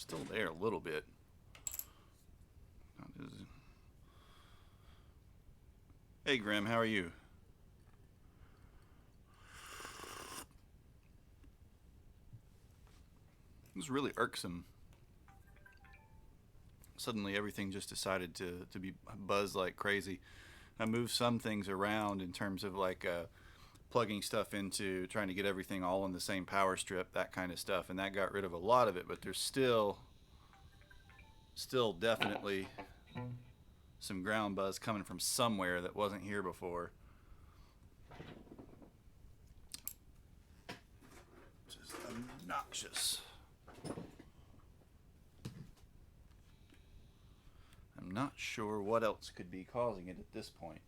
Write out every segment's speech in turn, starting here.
Still there a little bit. Hey Grim, how are you? It was really irksome. Suddenly everything just decided to be buzz like crazy. I moved some things around in terms of like plugging stuff into, trying to get everything all on the same power strip, that kind of stuff, and that got rid of a lot of it, but there's still definitely some ground buzz coming from somewhere that wasn't here before. Just obnoxious. I'm not sure what else could be causing it at this point.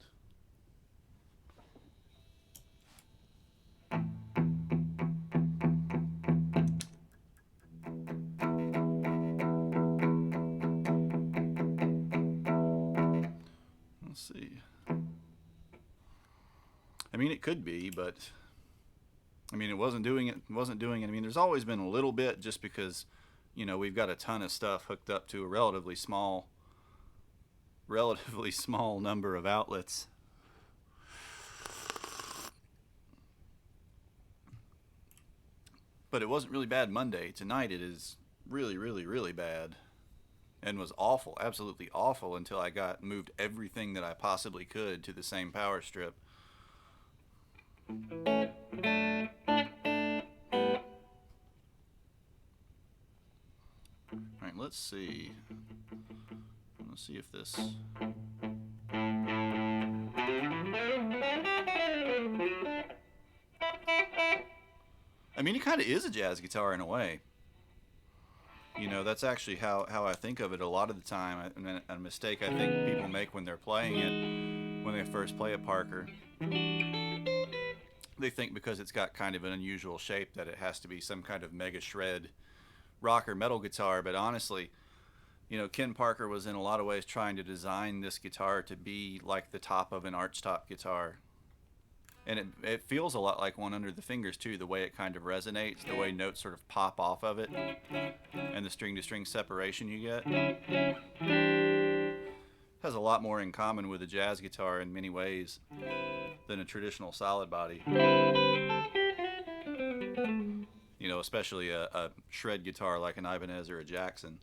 Let's see. I mean, it could be, but I mean, it wasn't doing it. I mean, there's always been a little bit, just because, you know, we've got a ton of stuff hooked up to a relatively small number of outlets. But it wasn't really bad Monday. Tonight it is really, really, really bad, and was awful, absolutely awful, until I moved everything that I possibly could to the same power strip. All right, let's see. Let's see if this. I mean, it kind of is a jazz guitar in a way. You know, that's actually how I think of it a lot of the time. A mistake I think people make when they're playing it, when they first play a Parker, they think because it's got kind of an unusual shape that it has to be some kind of mega shred rock or metal guitar. But honestly, you know, Ken Parker was in a lot of ways trying to design this guitar to be like the top of an archtop guitar. And it feels a lot like one under the fingers too, the way it kind of resonates, the way notes sort of pop off of it, and the string to string separation you get. Has a lot more in common with a jazz guitar in many ways than a traditional solid body. You know, especially a shred guitar like an Ibanez or a Jackson.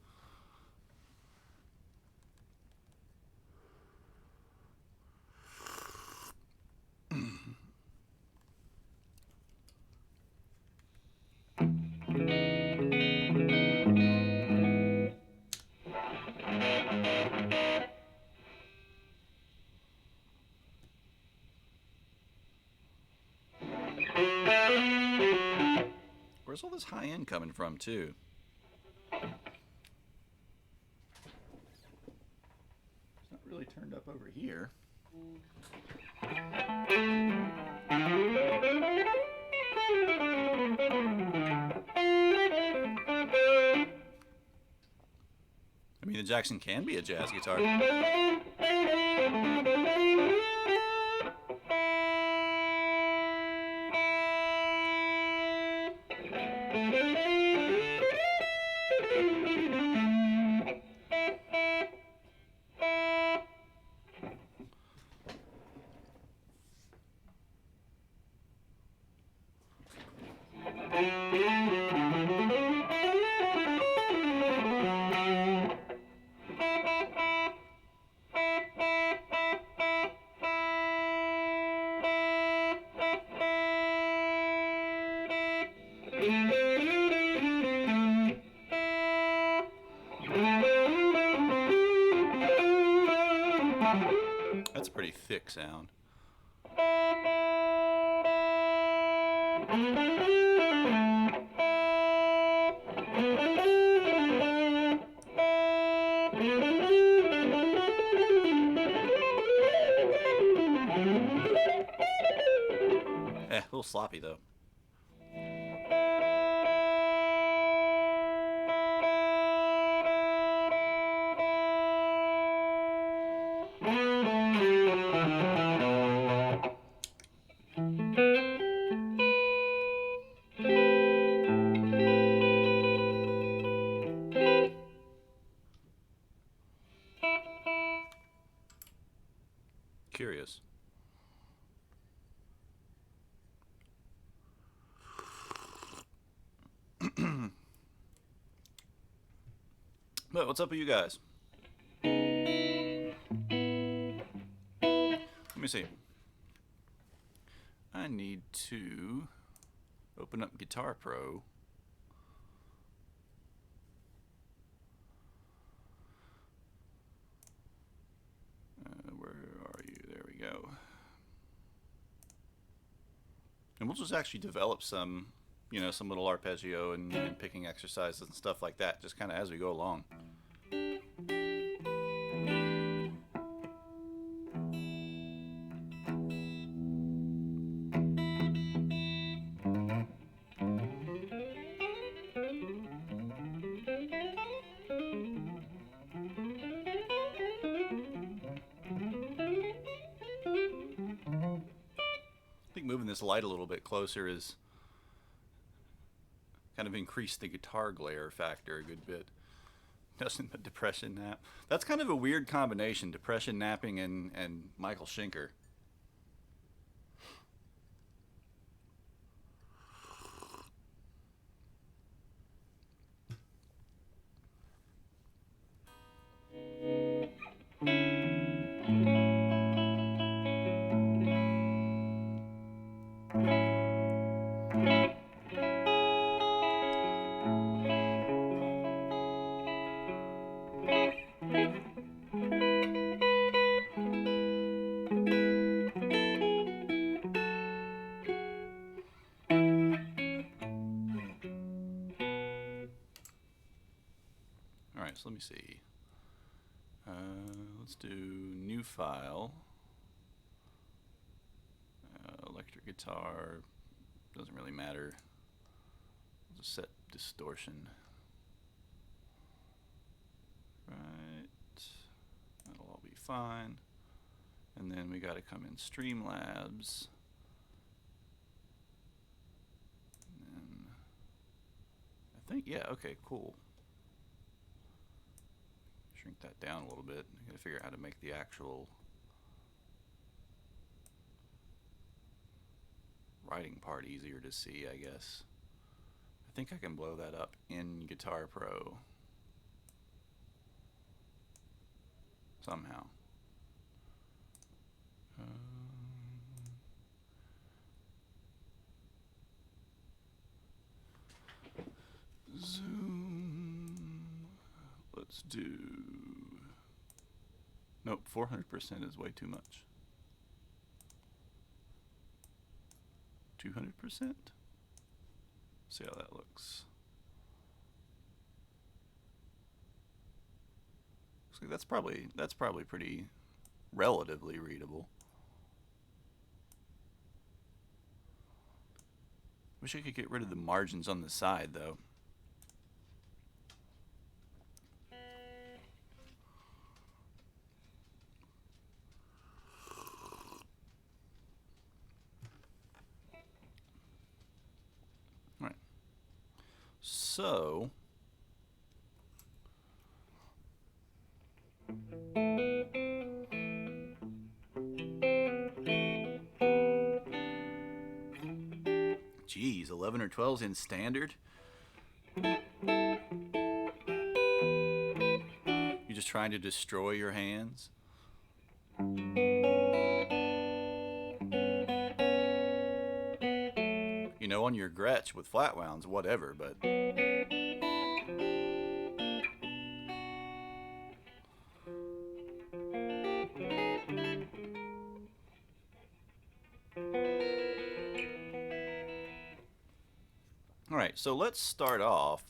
Where's all this high end coming from, too? It's not really turned up over here. I mean, the Jackson can be a jazz guitar. That's a pretty thick sound. A little sloppy though. But what's up with you guys? Let me see. I need to open up Guitar Pro. Where are you? There we go. And we'll just actually develop some, some little arpeggio and picking exercises and stuff like that, just kind of as we go along. I think moving this light a little bit closer is kind of increase the guitar glare factor a good bit. Nothing but depression nap. That's kind of a weird combination, depression napping and Michael Schenker. Alright, so let me see. Let's do new file. Electric guitar. Doesn't really matter. We'll just set distortion. Right. That'll all be fine. And then we got to come in Streamlabs. And then I think, yeah, okay, cool. Shrink that down a little bit. I gotta figure out how to make the actual writing part easier to see, I guess. I think I can blow that up in Guitar Pro somehow. Zoom. Let's do. Nope, 400% is way too much. 200%. See how that looks. Looks like that's probably pretty relatively readable. Wish I could get rid of the margins on the side though. Alright. So geez, 11 or 12's in standard? You're just trying to destroy your hands? You know, on your Gretsch with flat wounds, whatever, but alright, so let's start off.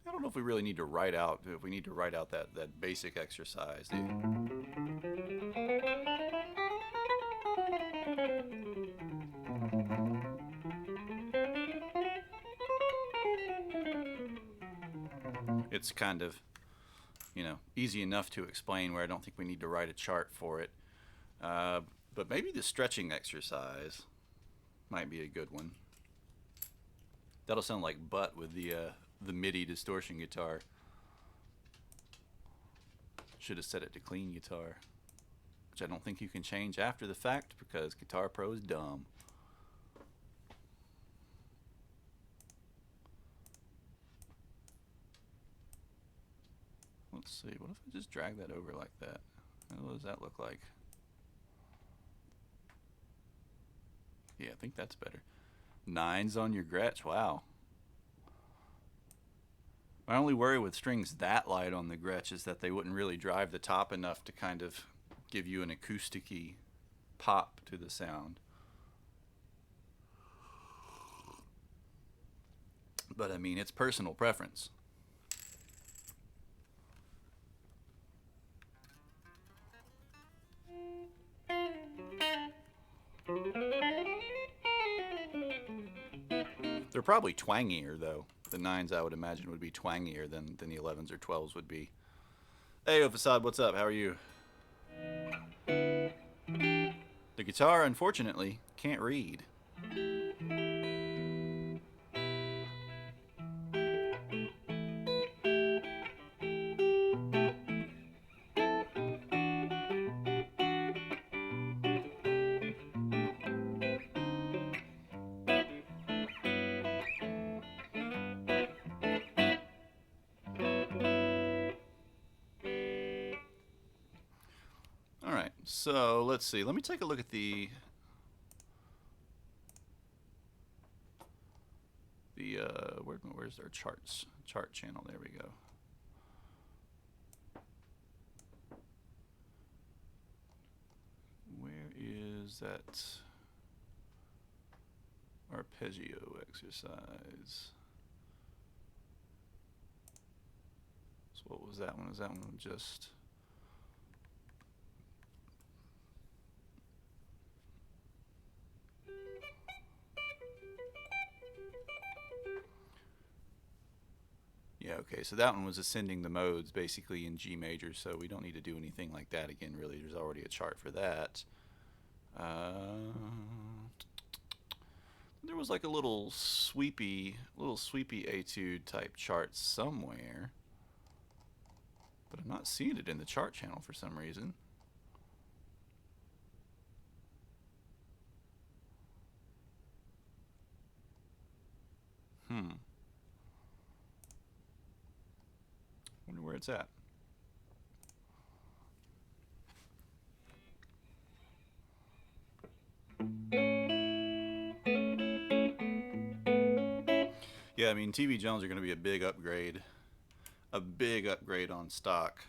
I don't know if we really need to write out, if we need to write out that basic exercise. It's kind of, easy enough to explain where I don't think we need to write a chart for it. But maybe the stretching exercise might be a good one. That'll sound like butt with the MIDI distortion guitar. Should have set it to clean guitar, which I don't think you can change after the fact because Guitar Pro is dumb. let's see. What if I just drag that over like that? What does that look like? Yeah, I think that's better. 9s on your Gretsch. Wow. My only worry with strings that light on the Gretsch is that they wouldn't really drive the top enough to kind of give you an acoustic-y pop to the sound. But I mean, it's personal preference. They're probably twangier, though. The 9s, I would imagine, would be twangier than the 11s or 12s would be. Hey, Facade, what's up? How are you? The guitar, unfortunately, can't read. All right, so let's see. Let me take a look at where's our chart channel? There we go. Where is that arpeggio exercise? So what was that one? Is that one just... Yeah, okay, so that one was ascending the modes basically in G major, so we don't need to do anything like that again, really. There's already a chart for that. There was like a little sweepy etude type chart somewhere, but I'm not seeing it in the chart channel for some reason. Wonder where it's at. Yeah, I mean, TV Jones are going to be a big upgrade on stock.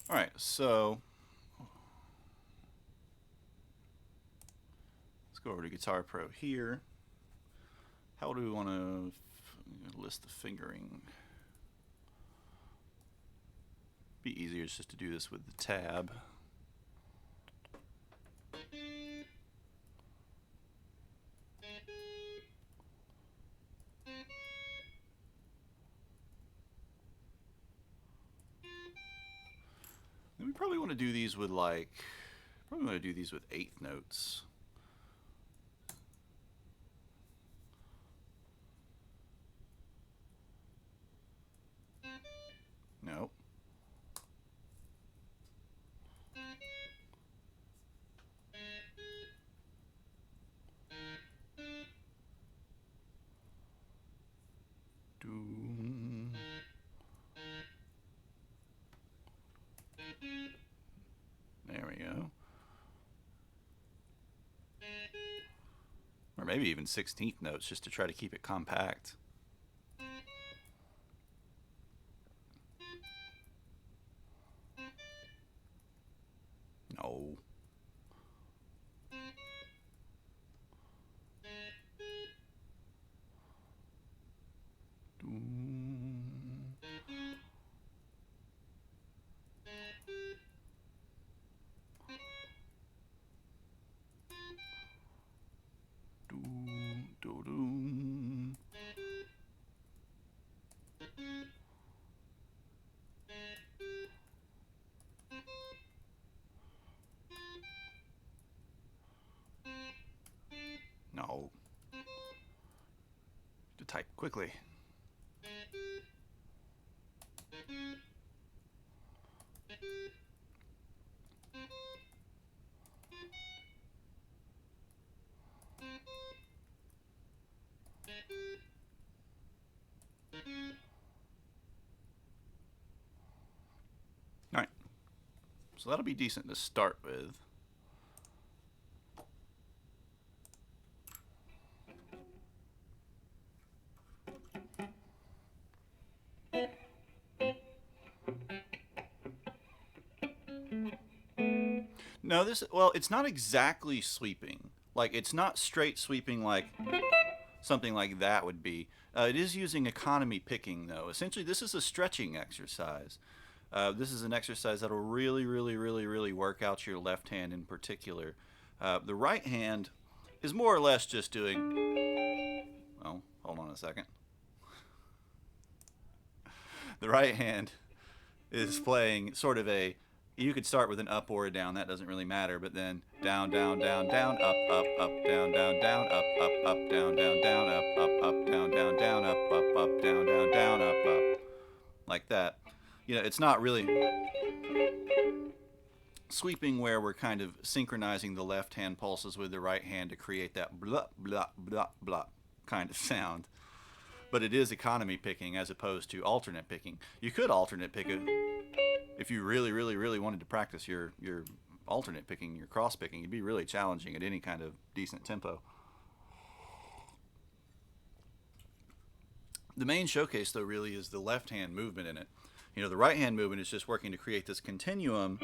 All right, so let's go over to Guitar Pro here. How do we want to list the fingering? Be easier just to do this with the tab. And we probably want to do these with with 8th notes. Nope. There we go. Or maybe even 16th notes just to try to keep it compact. No. type quickly. All right, so that'll be decent to start with. No, well, it's not exactly sweeping. Like, it's not straight sweeping like something like that would be. It is using economy picking, though. Essentially, this is a stretching exercise. This is an exercise that'll really, really, really, really work out your left hand in particular. The right hand is more or less just doing. Oh, hold on a second. The right hand is playing sort of a. You could start with an up or a down. That doesn't really matter. But then down, down, down, down, up, up, up, down, down, down, up, up, down, down, down, up, down, down, down, up, down, down, down, up, like that. You know, it's not really sweeping where we're kind of synchronizing the left hand pulses with the right hand to create that blah, blah, blah, blah kind of sound. But it is economy picking as opposed to alternate picking. You could alternate pick it if you really, really, really wanted to practice your alternate picking, your cross picking. It'd be really challenging at any kind of decent tempo. The main showcase, though, really is the left hand movement in it. You know, the right hand movement is just working to create this continuum.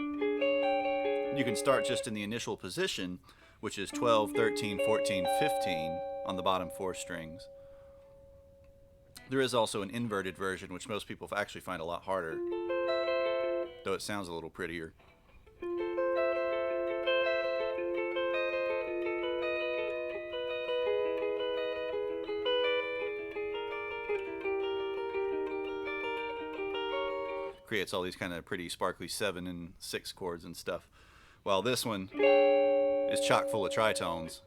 You can start just in the initial position, which is 12, 13, 14, 15 on the bottom 4 strings. There is also an inverted version, which most people actually find a lot harder, though it sounds a little prettier. Creates all these kind of pretty sparkly 7 and 6 chords and stuff, while this one is chock full of tritones.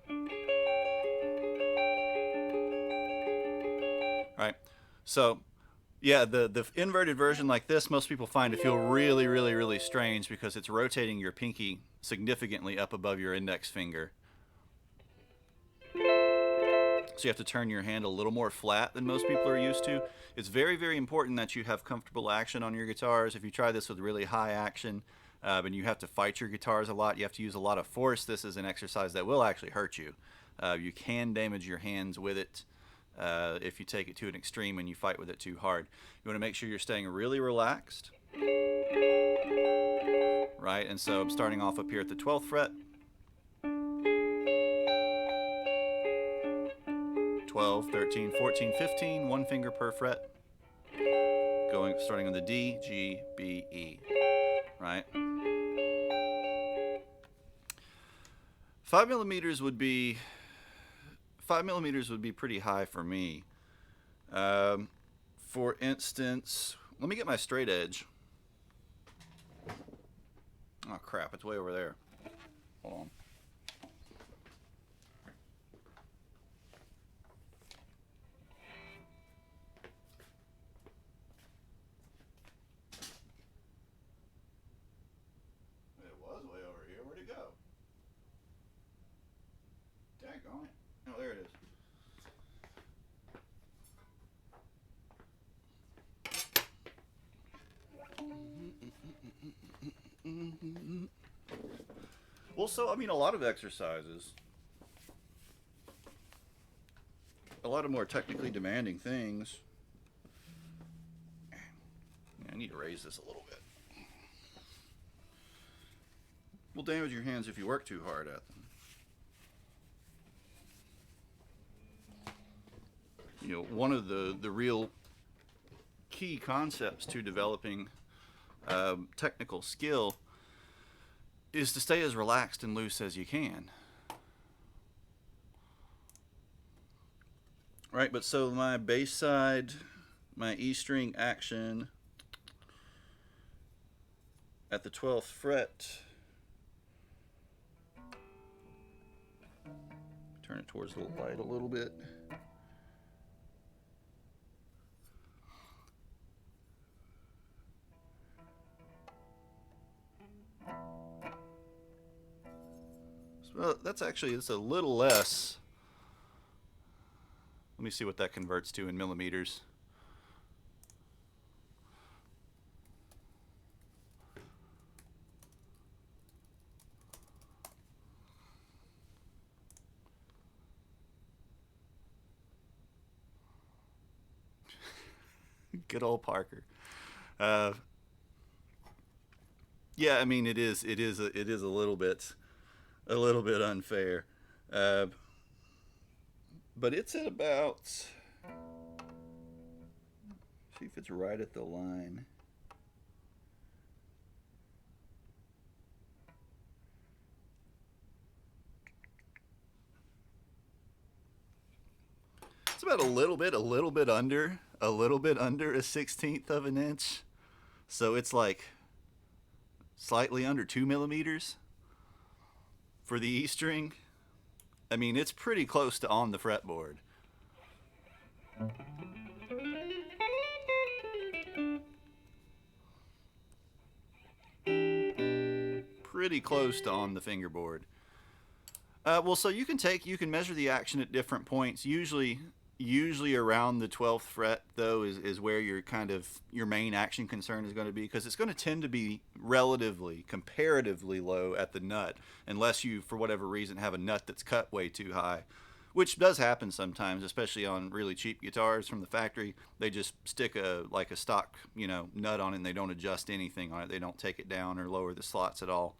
Right, so yeah, the inverted version like this, most people find to feel really, really, really strange because it's rotating your pinky significantly up above your index finger. So you have to turn your hand a little more flat than most people are used to. It's very, very important that you have comfortable action on your guitars. If you try this with really high action and you have to fight your guitars a lot, you have to use a lot of force, this is an exercise that will actually hurt you. You can damage your hands with it if you take it to an extreme and you fight with it too hard. You want to make sure you're staying really relaxed. Right, and so I'm starting off up here at the 12th fret. 12, 13, 14, 15, 1 finger per fret. Starting on the D, G, B, E. Right? 5 millimeters would be pretty high for me. For instance, let me get my straight edge. Oh crap, it's way over there. Hold on. It was way over here. Where'd it go? Daggone it. Oh, there it is. Well, so, I mean, a lot of exercises, a lot of more technically demanding things. I need to raise this a little bit. Will damage your hands if you work too hard at them. You know, one of the real key concepts to developing technical skill is to stay as relaxed and loose as you can. Right, but so my bass side, my E string action at the 12th fret, turn it towards the light a little bit. Well, that's actually, it's a little less. Let me see what that converts to in millimeters. Good old Parker. Uh, yeah, I mean it is a little bit unfair, uh, but it's at about. See if it's right at the line. It's about a little bit under a 16th of an inch. So it's like slightly under 2 millimeters for the E string. I mean, it's pretty close to on the fretboard. Pretty close to on the fingerboard. Well, so you can measure the action at different points. Usually around the 12th fret though is where your main action concern is going to be, because it's going to tend to be relatively comparatively low at the nut unless you for whatever reason have a nut that's cut way too high, which does happen sometimes, especially on really cheap guitars from the factory. They just stick a stock nut on it and they don't adjust anything on it. They don't take it down or lower the slots at all.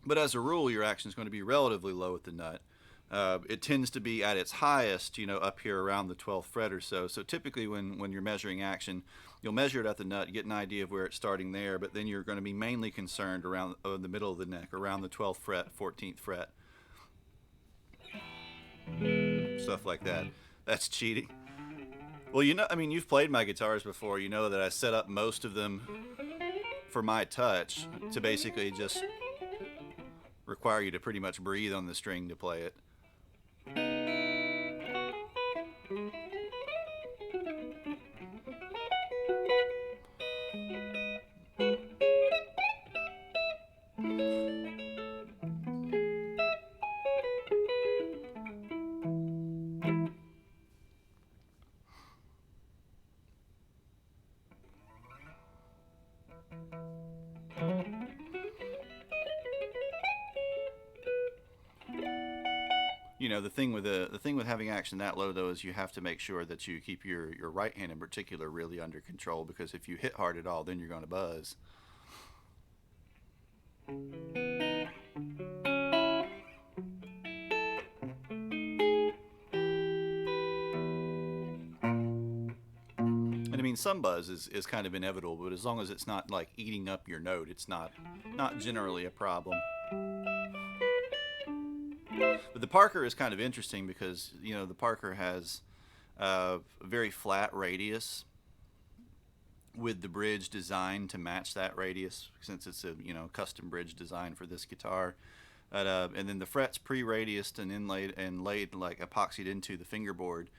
But as a rule, your action is going to be relatively low at the nut. It tends to be at its highest, up here around the 12th fret or so. So typically when you're measuring action, you'll measure it at the nut, get an idea of where it's starting there, but then you're going to be mainly concerned around the middle of the neck, around the 12th fret, 14th fret, stuff like that. That's cheating. Well, I mean, you've played my guitars before. You know that I set up most of them for my touch to basically just require you to pretty much breathe on the string to play it. The thing with having action that low though is you have to make sure that you keep your right hand in particular really under control, because if you hit hard at all, then you're going to buzz. And I mean, some buzz is kind of inevitable, but as long as it's not like eating up your note, it's not generally a problem. But the Parker is kind of interesting because the Parker has a very flat radius with the bridge designed to match that radius, since it's a custom bridge design for this guitar. And then the frets pre-radiused and inlaid and laid like epoxied into the fingerboard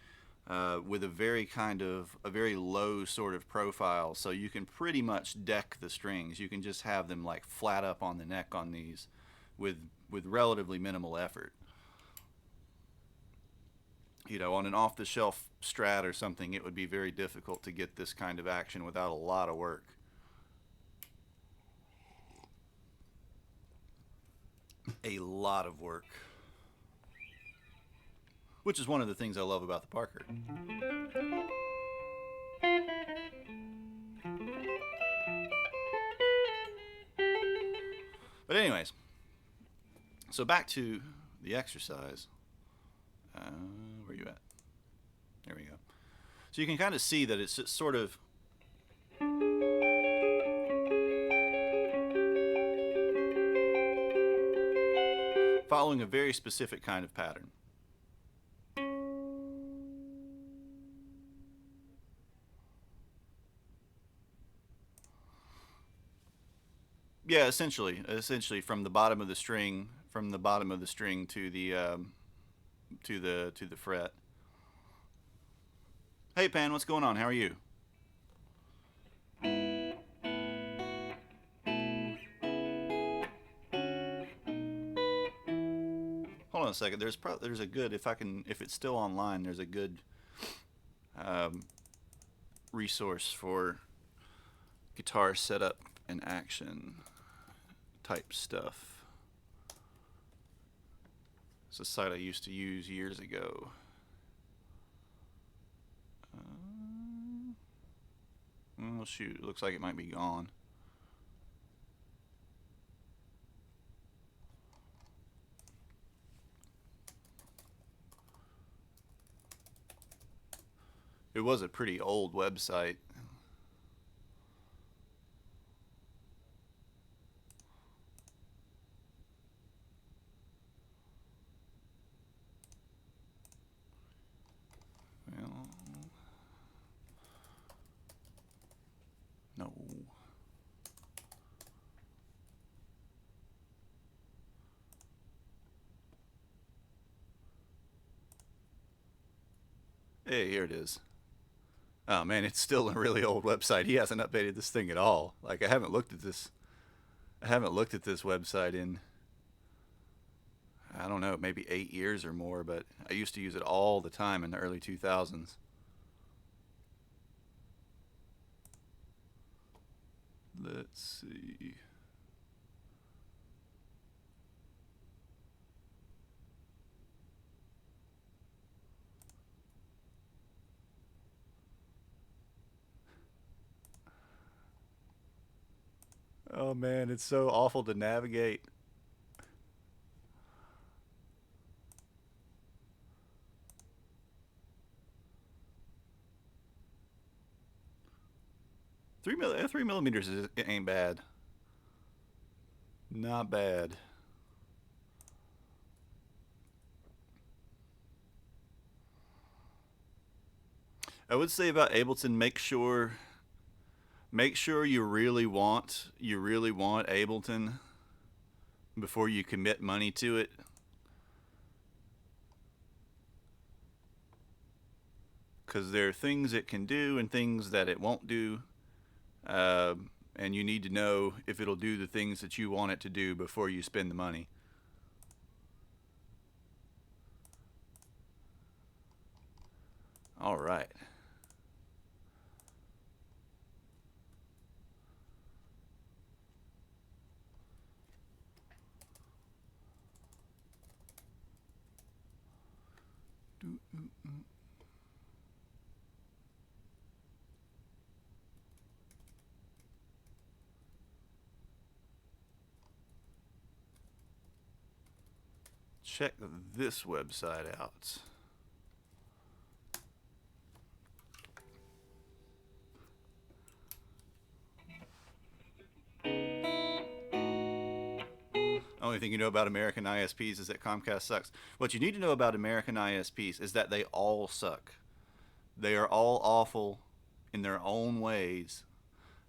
with a very low sort of profile, so you can pretty much deck the strings. You can just have them like flat up on the neck on these with relatively minimal effort. On an off-the-shelf Strat or something, it would be very difficult to get this kind of action without a lot of work. A lot of work. Which is one of the things I love about the Parker. But anyways, so back to the exercise. Where are you at? There we go. So you can kind of see that it's just sort of following a very specific kind of pattern. Yeah, essentially from the bottom of the string, to the fret. Hey Pan, what's going on? How are you? a second. There's a good, if it's still online, there's a good um, resource for guitar setup and action type stuff. It's a site I used to use years ago. Oh shoot, it looks like it might be gone. It was a pretty old website. Well, no. Hey, here it is. Oh man, it's still a really old website. He hasn't updated this thing at all. Like I haven't looked at this. I haven't looked at this website in, I don't know, maybe 8 years or more. But I used to use it all the time in the early 2000s. Let's see. Oh man, it's so awful to navigate. 3 millimeters it ain't bad. Not bad. I would say about Ableton, make sure you really want Ableton before you commit money to it. Because there are things it can do and things that it won't do. Uh, and you need to know if it'll do the things that you want it to do before you spend the money. All right. Check this website out. Only thing you know about American ISPs is that Comcast sucks. What you need to know about American ISPs is that they all suck. They are all awful in their own ways.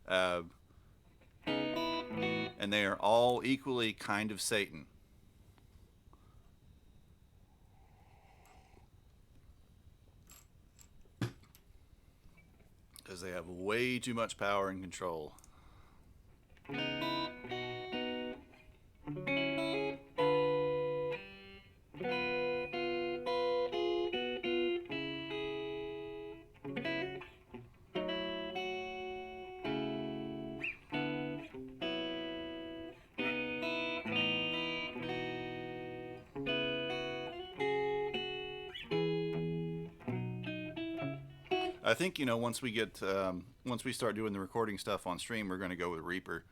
Uh, and they are all equally kind of Satan. Because they have way too much power and control. I think once we start doing the recording stuff on stream, we're going to go with Reaper,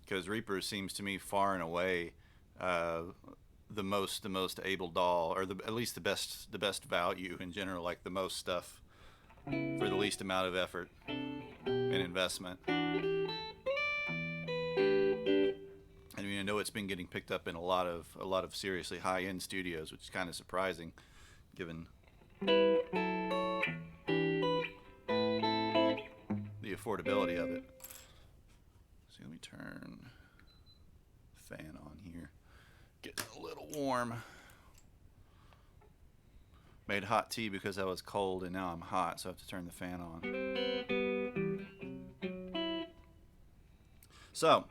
because Reaper seems to me far and away uh, the most able DAW, or at least the best value in general, like the most stuff for the least amount of effort and investment. I mean, I know it's been getting picked up in a lot of seriously high end studios, which is kind of surprising, given the affordability of it. So let me turn the fan on here. Getting a little warm. Made hot tea because I was cold, and now I'm hot, so I have to turn the fan on. So,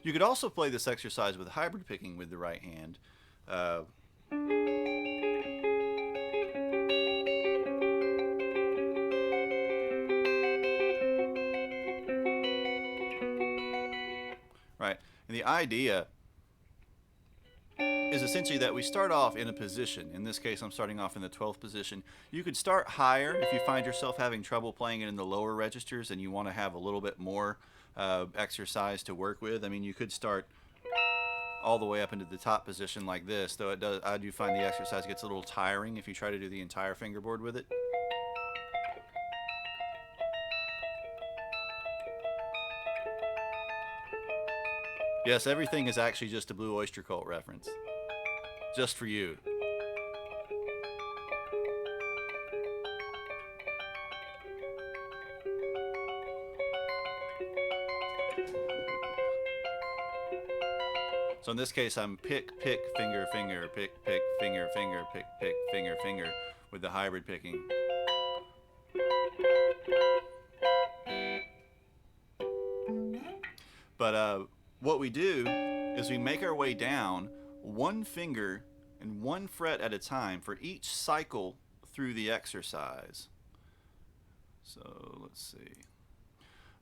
you could also play this exercise with hybrid picking with the right hand. The idea is essentially that we start off in a position. In this case, I'm starting off in the 12th position. You could start higher if you find yourself having trouble playing it in the lower registers and you want to have a little bit more exercise to work with. I mean, you could start all the way up into the top position like this, though I do find the exercise gets a little tiring if you try to do the entire fingerboard with it. Yes, everything is actually just a Blue Oyster Cult reference. Just for you. So in this case, I'm pick, pick, finger, finger, pick, pick, finger, finger, pick, pick, finger, finger, with the hybrid picking. But what we do is we make our way down one finger and one fret at a time for each cycle through the exercise. So let's see.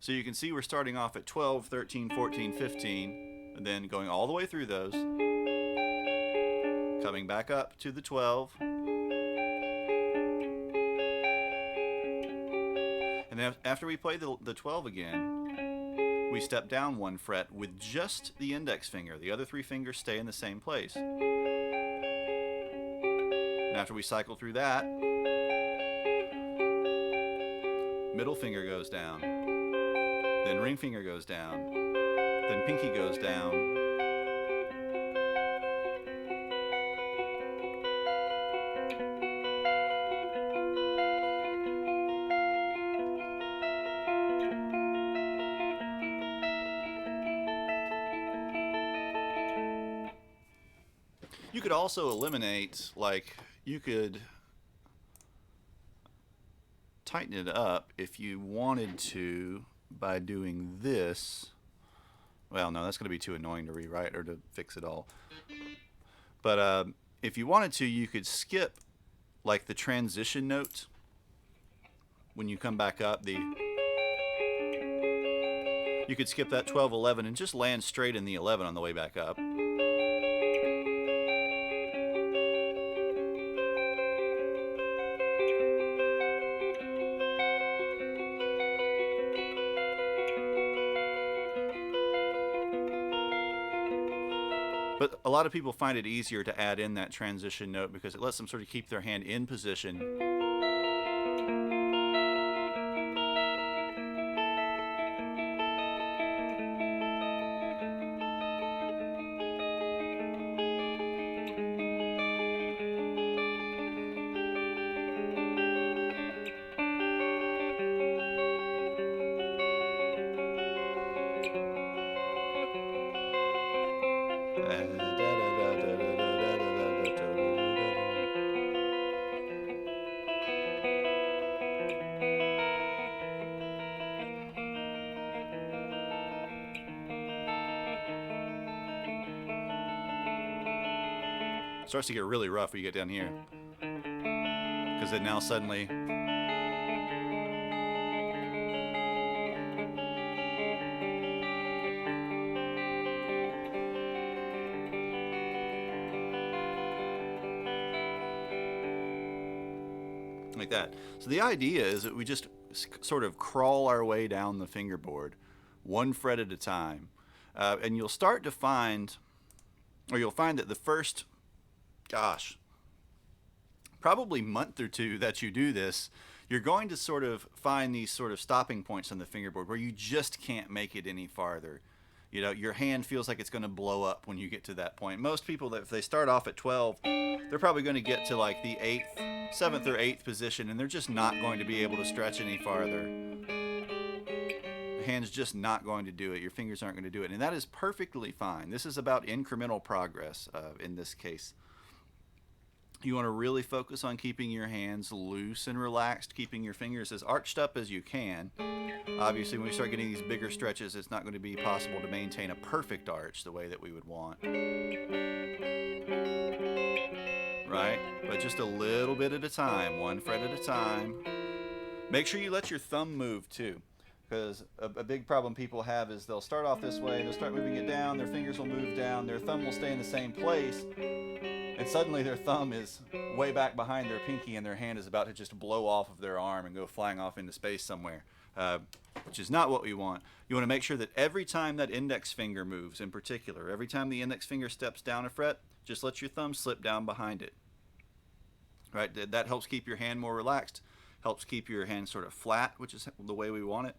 So you can see we're starting off at 12, 13, 14, 15, and then going all the way through those, coming back up to the 12, and then after we play the 12 again, we step down one fret with just the index finger. The other three fingers stay in the same place. And after we cycle through that, middle finger goes down, then ring finger goes down, then pinky goes down, you could also eliminate, like, you could tighten it up if you wanted to by doing this. Well, no, that's going to be too annoying to rewrite or to fix it all. But if you wanted to, you could skip, like, the transition note when you come back up. You could skip that 12, 11 and just land straight in the 11 on the way back up. But a lot of people find it easier to add in that transition note because it lets them sort of keep their hand in position. Starts to get really rough when you get down here, because then now suddenly like that. So the idea is that we just sort of crawl our way down the fingerboard one fret at a time, and you'll start to find, or you'll find that the first, probably month or two that you do this, you're going to sort of find these sort of stopping points on the fingerboard where you just can't make it any farther. You know, your hand feels like it's going to blow up when you get to that point. Most people, if they start off at 12, they're probably going to get to like the 7th or 8th position, and they're just not going to be able to stretch any farther. The hand's just not going to do it. Your fingers aren't going to do it, and that is perfectly fine. This is about incremental progress in this case. You want to really focus on keeping your hands loose and relaxed, keeping your fingers as arched up as you can. Obviously, when we start getting these bigger stretches, it's not going to be possible to maintain a perfect arch the way that we would want. Right? But just a little bit at a time, one fret at a time. Make sure you let your thumb move too. because a big problem people have is they'll start off this way, they'll start moving it down, their fingers will move down, their thumb will stay in the same place, and suddenly their thumb is way back behind their pinky and their hand is about to just blow off of their arm and go flying off into space somewhere, which is not what we want. You want to make sure that every time that index finger moves, in particular, every time the index finger steps down a fret, just let your thumb slip down behind it. Right? That helps keep your hand more relaxed, helps keep your hand sort of flat, which is the way we want it.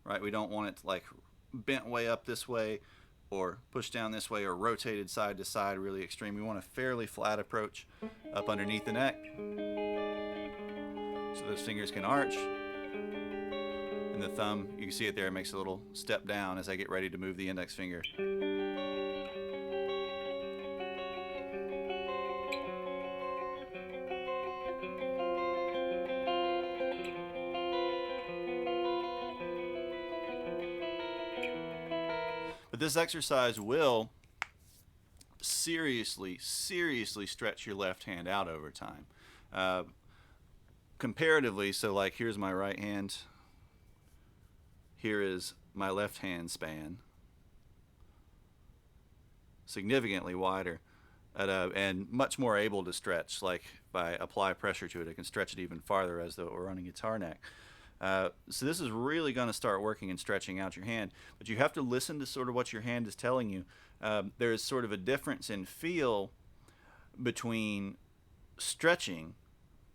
Right? We don't want it like bent way up this way or pushed down this way or rotated side to side really extreme. We want a fairly flat approach up underneath the neck so those fingers can arch. And the thumb, you can see it there, it makes a little step down as I get ready to move the index finger. But this exercise will seriously stretch your left hand out over time. Comparatively, so like here's my right hand, here is my left hand span, significantly wider and much more able to stretch. Like if I apply pressure to it, I can stretch it even farther as though it were on a guitar neck. So this is really going to start working and stretching out your hand, but you have to listen to sort of what your hand is telling you. There is sort of a difference in feel between stretching,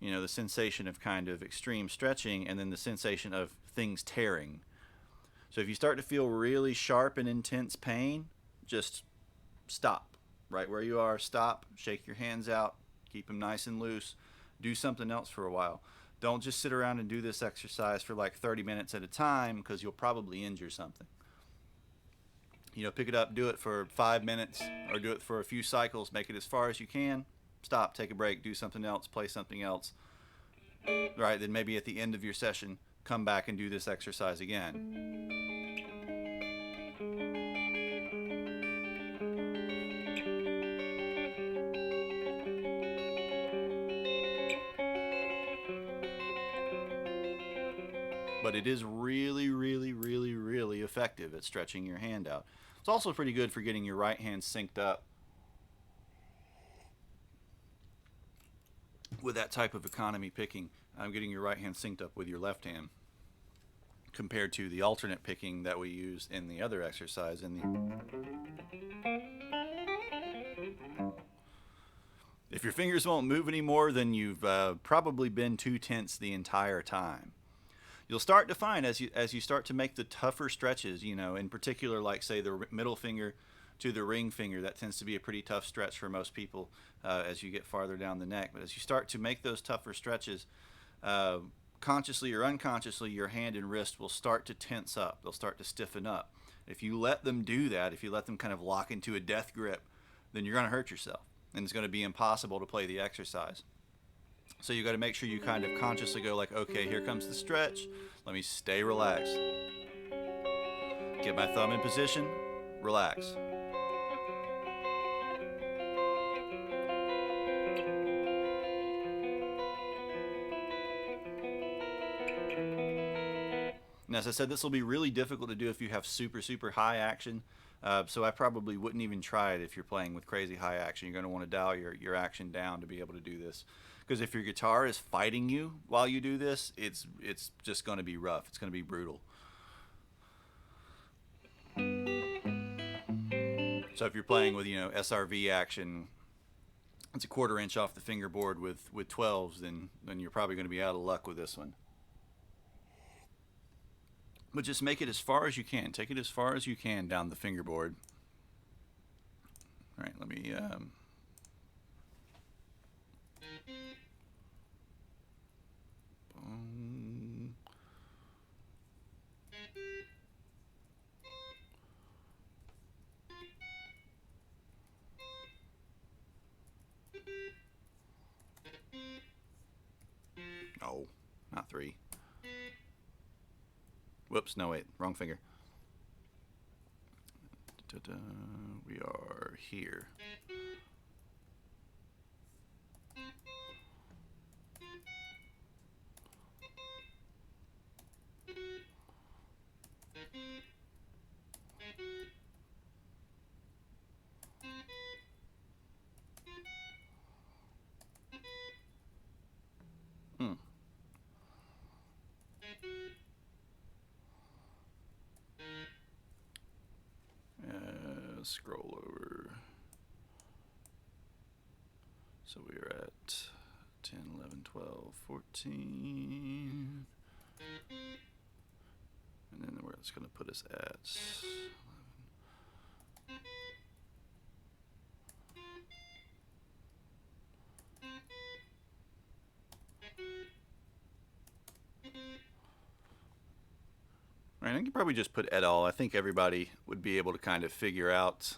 you know, the sensation of kind of extreme stretching, and then the sensation of things tearing. So if you start to feel really sharp and intense pain, just stop. Right where you are, stop, shake your hands out, keep them nice and loose, do something else for a while. Don't just sit around and do this exercise for like 30 minutes at a time, because you'll probably injure something. You know, pick it up, do it for 5 minutes, or do it for a few cycles, make it as far as you can, stop, take a break, do something else, play something else. Right, then maybe at the end of your session, come back and do this exercise again. But it is really effective at stretching your hand out. It's also pretty good for getting your right hand synced up with that type of economy picking. Getting your right hand synced up with your left hand compared to the alternate picking that we use in the other exercise. If your fingers won't move anymore, then you've probably been too tense the entire time. You'll start to find as you start to make the tougher stretches, you know, in particular, like say the middle finger to the ring finger, that tends to be a pretty tough stretch for most people as you get farther down the neck. But as you start to make those tougher stretches, consciously or unconsciously, your hand and wrist will start to tense up. They'll start to stiffen up. If you let them do that, if you let them kind of lock into a death grip, then you're going to hurt yourself, and it's going to be impossible to play the exercise. So you got to make sure you kind of consciously go like, okay, here comes the stretch. Let me stay relaxed. Get my thumb in position. Relax. And as I said, this will be really difficult to do if you have super high action. So I probably wouldn't even try it if you're playing with crazy high action. You're going to want to dial your action down to be able to do this. Because if your guitar is fighting you while you do this, it's just going to be rough. It's going to be brutal. So if you're playing with, you know, SRV action, it's a 1/4 inch off the fingerboard with 12s, then you're probably going to be out of luck with this one. But just make it as far as you can. Take it as far as you can down the fingerboard. All right, let me... No, not 3. Whoops, no wait, wrong finger. We are here. scroll over. So we are at 10, 11, 12, 14. And then where it's going to put us at 11. All right, I can probably just put et al. I think everybody would be able to kind of figure out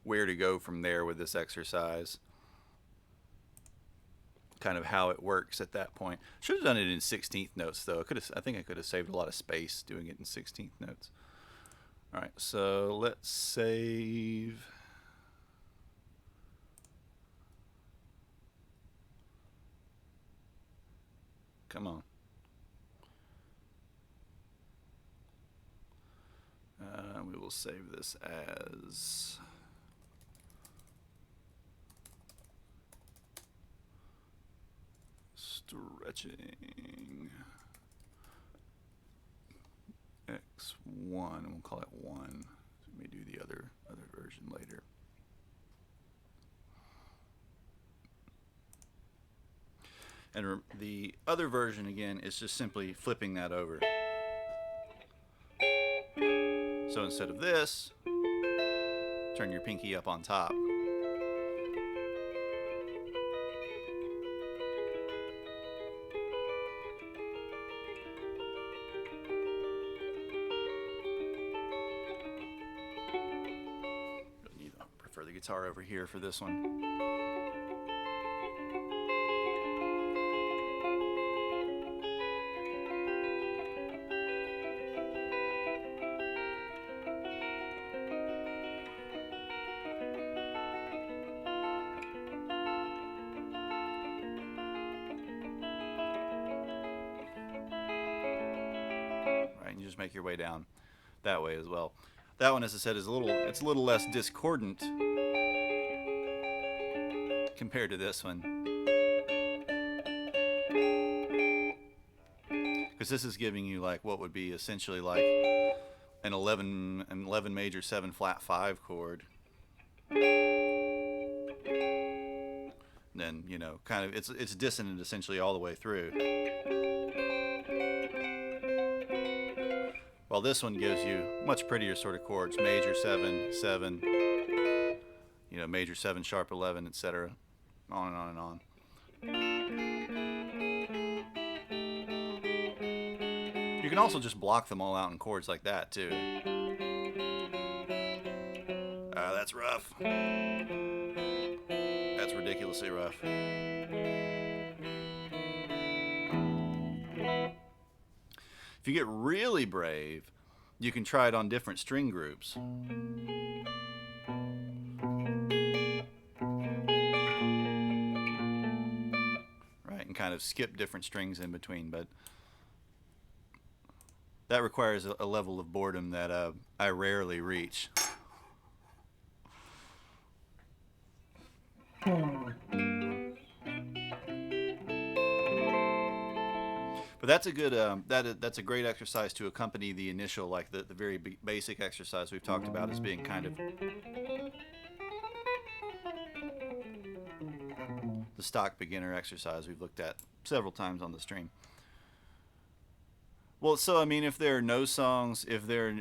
where to go from there with this exercise. Kind of how it works at that point. Should have done it in 16th notes though. I think I could have saved a lot of space doing it in 16th notes. All right, so let's save. Come on. We will save this as stretching x1, and we'll call it 1. So we may do the other version later. And the other version again is just simply flipping that over. So instead of this, turn your pinky up on top. I prefer the guitar over here for this one. You just make your way down that way as well. That one, as I said, is a little less discordant compared to this one, because this is giving you like what would be essentially like an 11 major 7 flat 5 chord. Then, you know, kind of it's dissonant essentially all the way through. While this one gives you much prettier sort of chords, major 7, 7, you know, major 7 sharp 11, etc. On and on and on. You can also just block them all out in chords like that too. That's rough. That's ridiculously rough. If you get really brave, you can try it on different string groups. Right, and kind of skip different strings in between, but that requires a level of boredom that I rarely reach. But that's a good that's a great exercise to accompany the initial, like the very basic exercise we've talked about as being kind of the stock beginner exercise we've looked at several times on the stream. Well, so I mean, if there are no songs, if there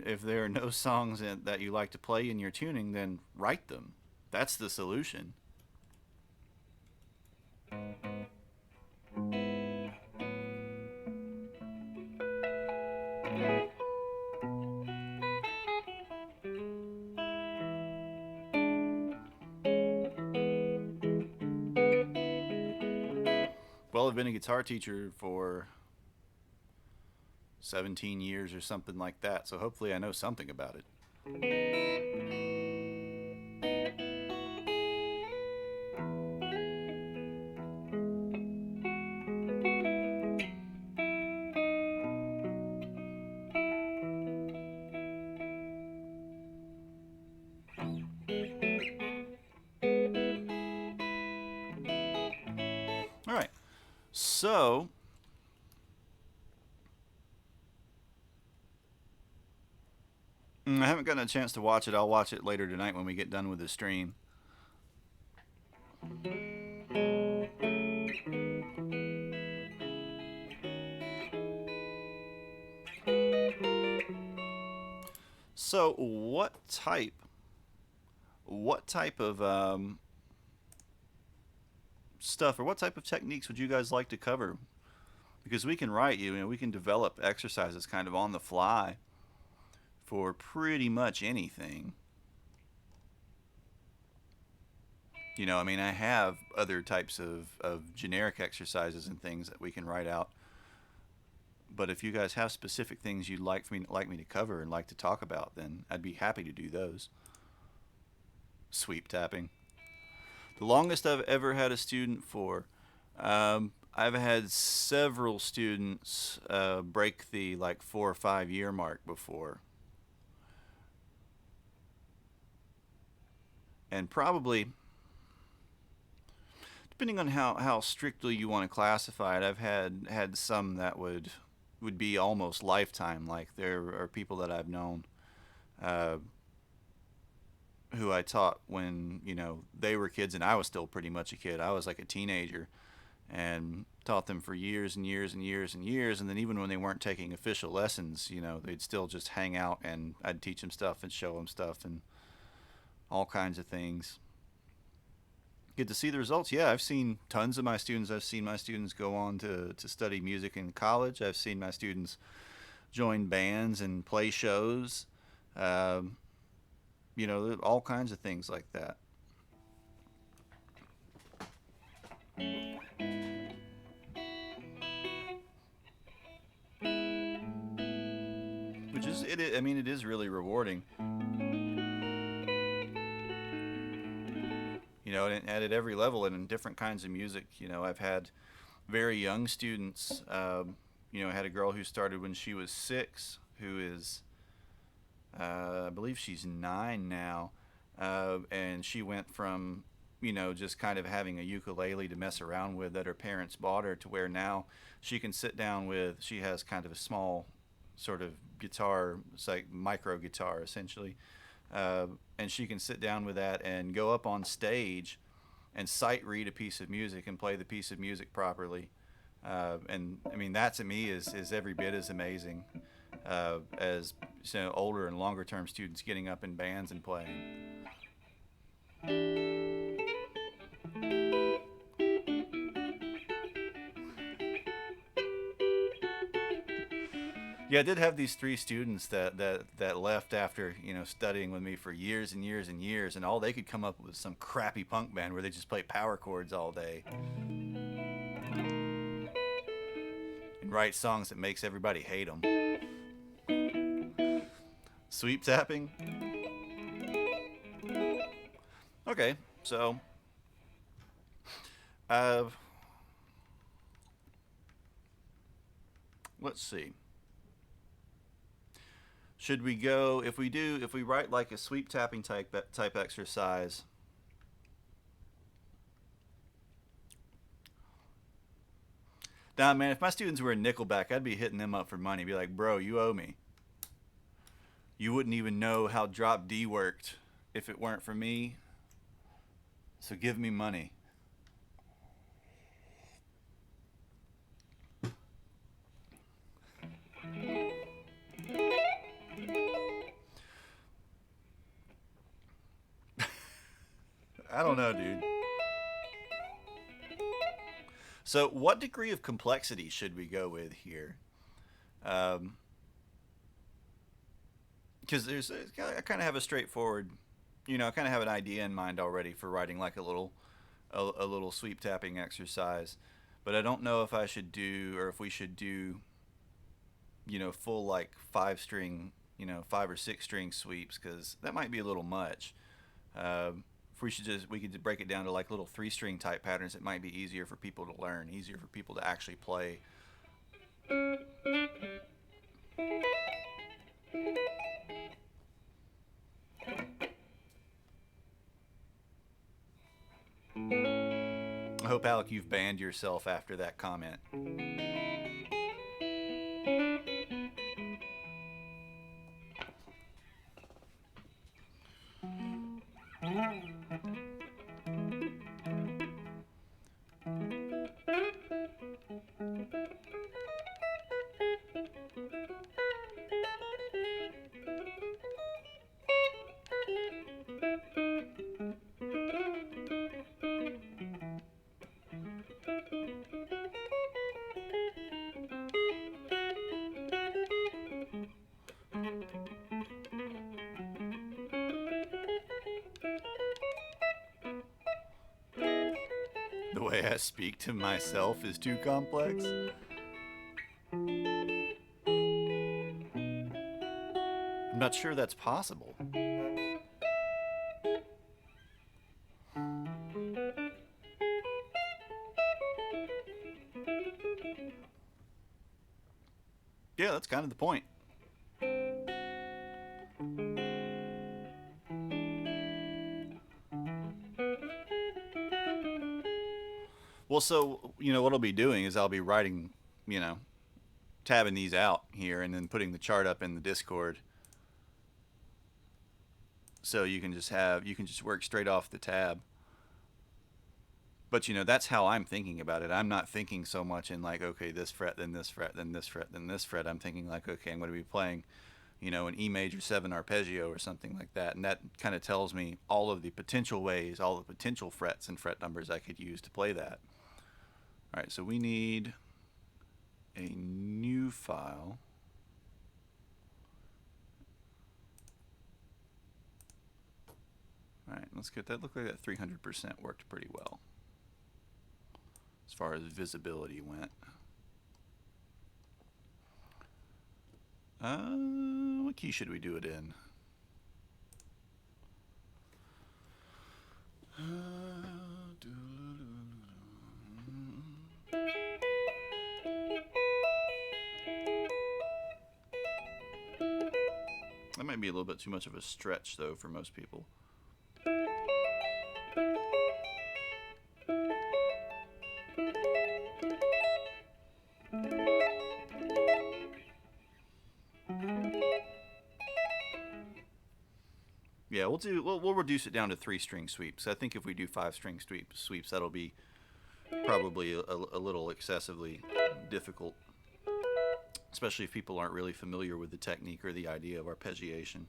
are no songs that you like to play in your tuning, then write them. That's the solution. Well, I've been a guitar teacher for 17 years or something like that, so hopefully I know something about it. All right, so I haven't gotten a chance to watch it. I'll watch it later tonight when we get done with the stream. So, what type of stuff or what type of techniques would you guys like to cover? Because we can write you know, we can develop exercises kind of on the fly for pretty much anything. I mean, I have other types of generic exercises and things that we can write out. But if you guys have specific things you'd like me to cover and like to talk about, then I'd be happy to do those. Sweep tapping. The longest I've ever had a student for. I've had several students break the like 4 or 5 year mark before, and probably depending on how strictly you want to classify it, I've had some that would be almost lifetime. Like there are people that I've known uh, who I taught when they were kids and I was still pretty much a kid. I was like a teenager and taught them for years and years and years and years. And then even when they weren't taking official lessons, they'd still just hang out and I'd teach them stuff and show them stuff and all kinds of things. Get to see the results. Yeah, I've seen tons of my students. I've seen my students go on to study music in college. I've seen my students join bands and play shows. Um, all kinds of things like that. Which is it. I mean, it is really rewarding. And at every level and in different kinds of music. I've had very young students. I had a girl who started when she was 6, who is, I believe she's 9 now, and she went from, just kind of having a ukulele to mess around with that her parents bought her to where now she can sit down with. She has kind of a small sort of guitar. It's like micro guitar essentially. And she can sit down with that and go up on stage and sight read a piece of music and play the piece of music properly. And I mean, that to me is every bit as amazing as older and longer term students getting up in bands and playing. Yeah, I did have these 3 students that left after studying with me for years and years and years, and all they could come up with was some crappy punk band where they just play power chords all day and write songs that makes everybody hate them. Sweep tapping. Okay, so uh, let's see. Should we go if we write like a sweep tapping type exercise? Now, man, if my students were in Nickelback, I'd be hitting them up for money. Be like, bro, you owe me. You wouldn't even know how drop D worked if it weren't for me. So give me money. I don't know, dude. So, what degree of complexity should we go with here? Um, because I kind of have a straightforward, I kind of have an idea in mind already for writing like a little sweep tapping exercise, but I don't know if I should do or if we should do, full like 5 string, 5 or 6 string sweeps because that might be a little much. If we could break it down to like little 3 string type patterns, it might be easier for people to learn, easier for people to actually play. I hope, Alec, you've banned yourself after that comment. the way I speak to myself is too complex. I'm not sure that's possible. Yeah, that's kind of the point. Well, so, what I'll be doing is I'll be writing, you know, tabbing these out here and then putting the chart up in the Discord. So you can just work straight off the tab. But that's how I'm thinking about it. I'm not thinking so much in like, okay, this fret, then this fret, then this fret, then this fret. I'm thinking like, okay, I'm going to be playing, an E major 7 arpeggio or something like that. And that kind of tells me all of the potential ways, all the potential frets and fret numbers I could use to play that. All right, so we need a new file. All right, let's get that. Looked like that 300% worked pretty well as far as visibility went. What key should we do it in? That might be a little bit too much of a stretch, though, for most people. Yeah, we'll reduce it down to 3-string sweeps. I think if we do 5-string sweeps, that'll be probably a little excessively difficult, especially if people aren't really familiar with the technique or the idea of arpeggiation.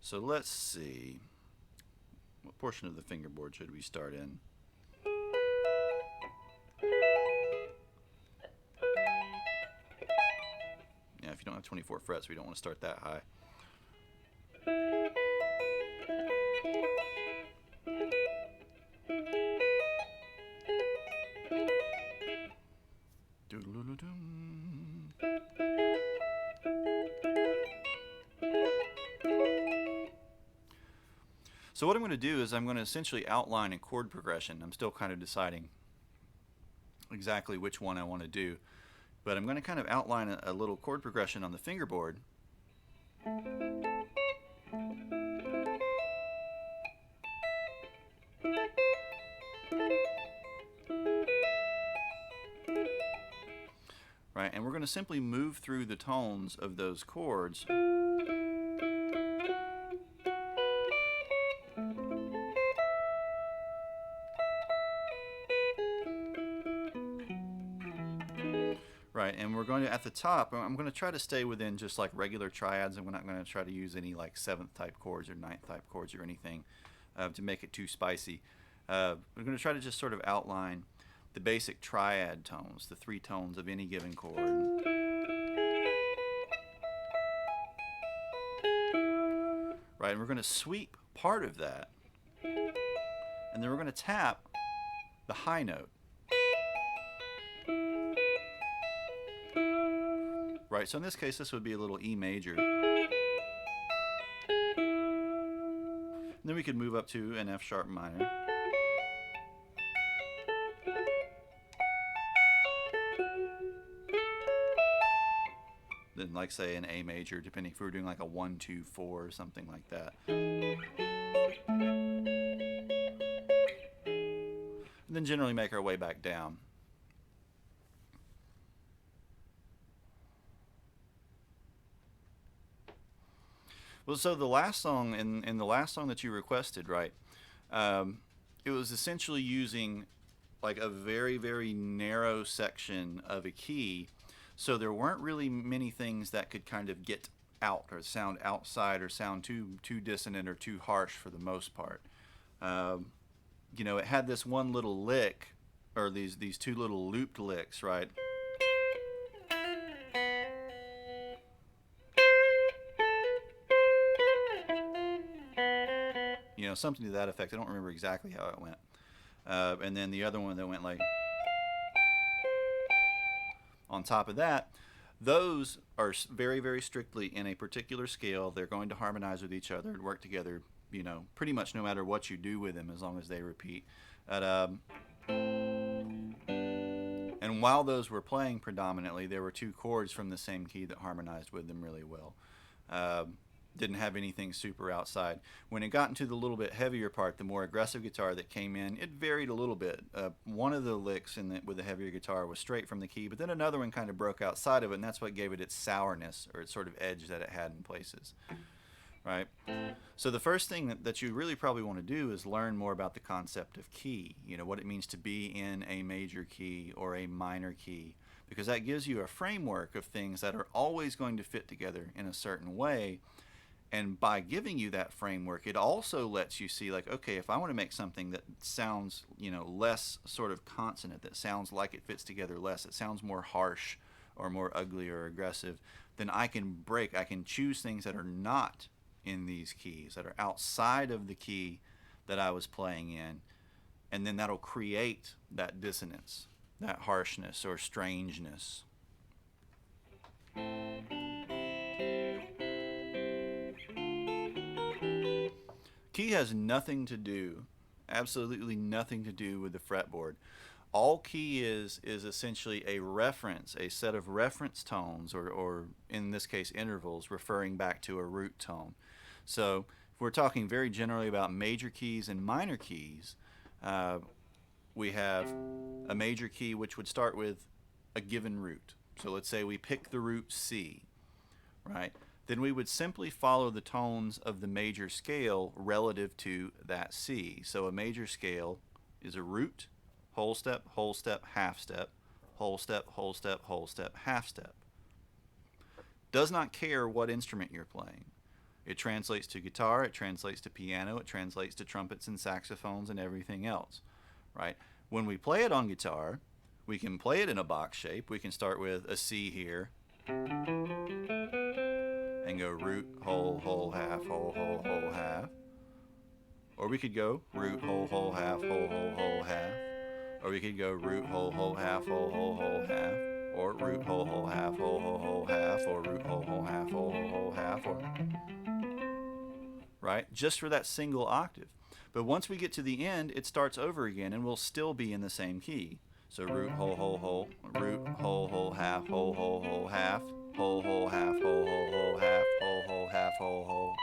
So let's see, what portion of the fingerboard should we start in? Yeah, if you don't have 24 frets, we don't want to start that high. So what I'm going to do is I'm going to essentially outline a chord progression. I'm still kind of deciding exactly which one I want to do, but I'm going to kind of outline a little chord progression on the fingerboard. Right, and we're going to simply move through the tones of those chords. Right, and we're going to, at the top, I'm going to try to stay within just like regular triads, and we're not going to try to use any like 7th type chords or 9th type chords or anything to make it too spicy. We're going to try to just sort of outline the basic triad tones, the 3 tones of any given chord. Right, and we're going to sweep part of that, and then we're going to tap the high note. Right, so in this case, this would be a little E major. And then we could move up to an F sharp minor. Then, like, say, an A major, depending if we were doing like a 1, 2, 4 or something like that. And then generally make our way back down. Well, so the last song, in the last song that you requested, right, it was essentially using like a very, very narrow section of a key, so there weren't really many things that could kind of get out or sound outside or sound too dissonant or too harsh for the most part. It had this one little lick, or these 2 little looped licks, right? something to that effect. I don't remember exactly how it went. And then the other one that went like on top of that. Those are very, very strictly in a particular scale. They're going to harmonize with each other and work together, pretty much no matter what you do with them, as long as they repeat. And while those were playing predominantly, there were two chords from the same key that harmonized with them really well. Didn't have anything super outside. When it got into the little bit heavier part, the more aggressive guitar that came in, it varied a little bit. One of the licks with the heavier guitar was straight from the key, but then another one kind of broke outside of it, and that's what gave it its sourness, or its sort of edge that it had in places. Right? So the first thing that you really probably want to do is learn more about the concept of key, what it means to be in a major key or a minor key, because that gives you a framework of things that are always going to fit together in a certain way. And by giving you that framework, it also lets you see, like, okay, if I want to make something that sounds, less sort of consonant, that sounds like it fits together less, it sounds more harsh or more ugly or aggressive, then I can choose things that are not in these keys, that are outside of the key that I was playing in, and then that'll create that dissonance, that harshness or strangeness. Key has nothing to do, absolutely nothing to do with the fretboard. All key is essentially a reference, a set of reference tones, or in this case intervals, referring back to a root tone. So if we're talking very generally about major keys and minor keys, we have a major key which would start with a given root. So let's say we pick the root C, right? Then we would simply follow the tones of the major scale relative to that C. So a major scale is a root, whole step, half step, whole step, whole step, half step. Does not care what instrument you're playing. It translates to guitar, it translates to piano, it translates to trumpets and saxophones and everything else, right? When we play it on guitar, we can play it in a box shape. We can start with a C here, and go root, whole, half, whole, half. Or we could go root, whole, half, whole, half. Or we could go root, whole, half, whole, half. Or root, whole, half, whole, half. Or root, whole, half, whole, half. Right? Just for that single octave. But once we get to the end, it starts over again, and we'll still be in the same key. So root, whole, root, whole, half, whole, half. Whole, half, whole, half, whole, half, whole.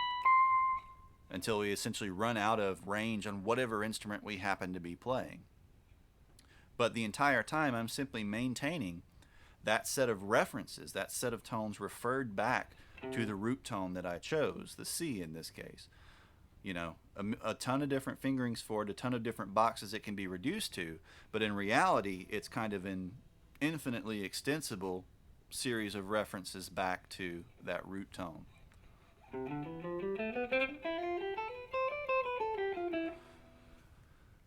Until we essentially run out of range on whatever instrument we happen to be playing. But the entire time, I'm simply maintaining that set of references, that set of tones referred back to the root tone that I chose, the C in this case. A ton of different fingerings for it, a ton of different boxes it can be reduced to, but in reality, it's kind of an infinitely extensible series of references back to that root tone.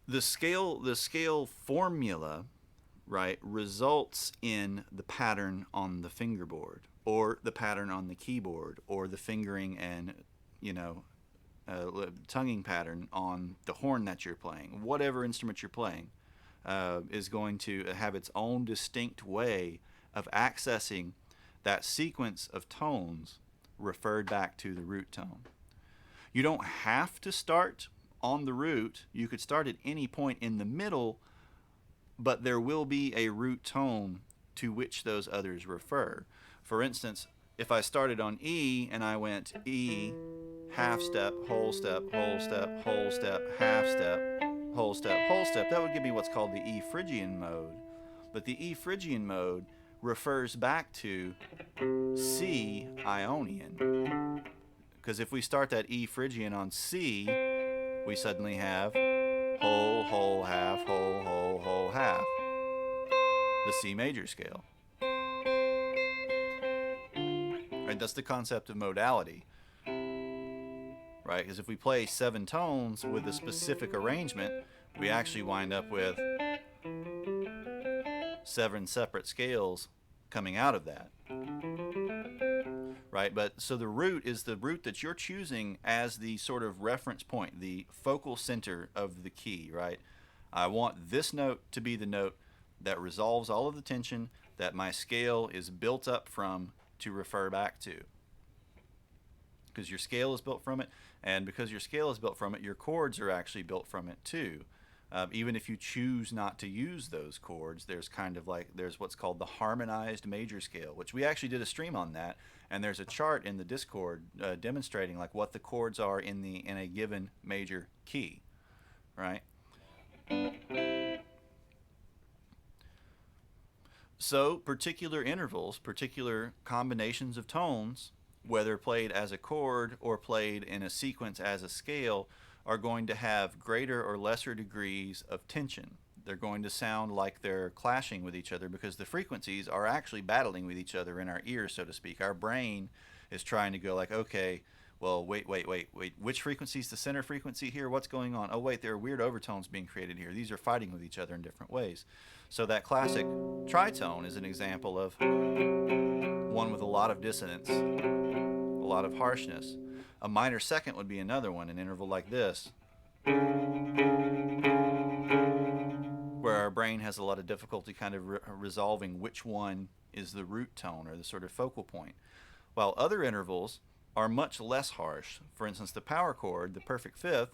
The scale formula, right, results in the pattern on the fingerboard, or the pattern on the keyboard, or the fingering and tonguing pattern on the horn that you're playing. Whatever instrument you're playing is going to have its own distinct way of accessing that sequence of tones referred back to the root tone. You don't have to start on the root. You could start at any point in the middle, but there will be a root tone to which those others refer. For instance, if I started on E and I went E, half step, whole step, whole step, whole step, half step, whole step, whole step, that would give me what's called the E Phrygian mode. But the E Phrygian mode refers back to C Ionian. Because if we start that E Phrygian on C, we suddenly have whole, half, whole, half. The C major scale. Right, that's the concept of modality. Right, because if we play 7 tones with a specific arrangement, we actually wind up with 7 separate scales coming out of that. right? But so the root is the root that you're choosing as the sort of reference point, the focal center of the key, right? I want this note to be the note that resolves all of the tension that my scale is built up from to refer back to. Because your scale is built from it, and because your scale is built from it, your chords are actually built from it too. Even if you choose not to use those chords, there's what's called the harmonized major scale, which we actually did a stream on that, and there's a chart in the Discord demonstrating like what the chords are in a given major key, right? So particular intervals, particular combinations of tones, whether played as a chord or played in a sequence as a scale, are going to have greater or lesser degrees of tension. They're going to sound like they're clashing with each other because the frequencies are actually battling with each other in our ears, so to speak. Our brain is trying to go like, okay, well, wait, which frequency is the center frequency here? What's going on? Oh, wait, there are weird overtones being created here. These are fighting with each other in different ways. So that classic tritone is an example of one with a lot of dissonance, a lot of harshness. A minor second would be another one, an interval like this, where our brain has a lot of difficulty kind of resolving which one is the root tone or the sort of focal point. While other intervals are much less harsh. For instance, the power chord, the perfect fifth,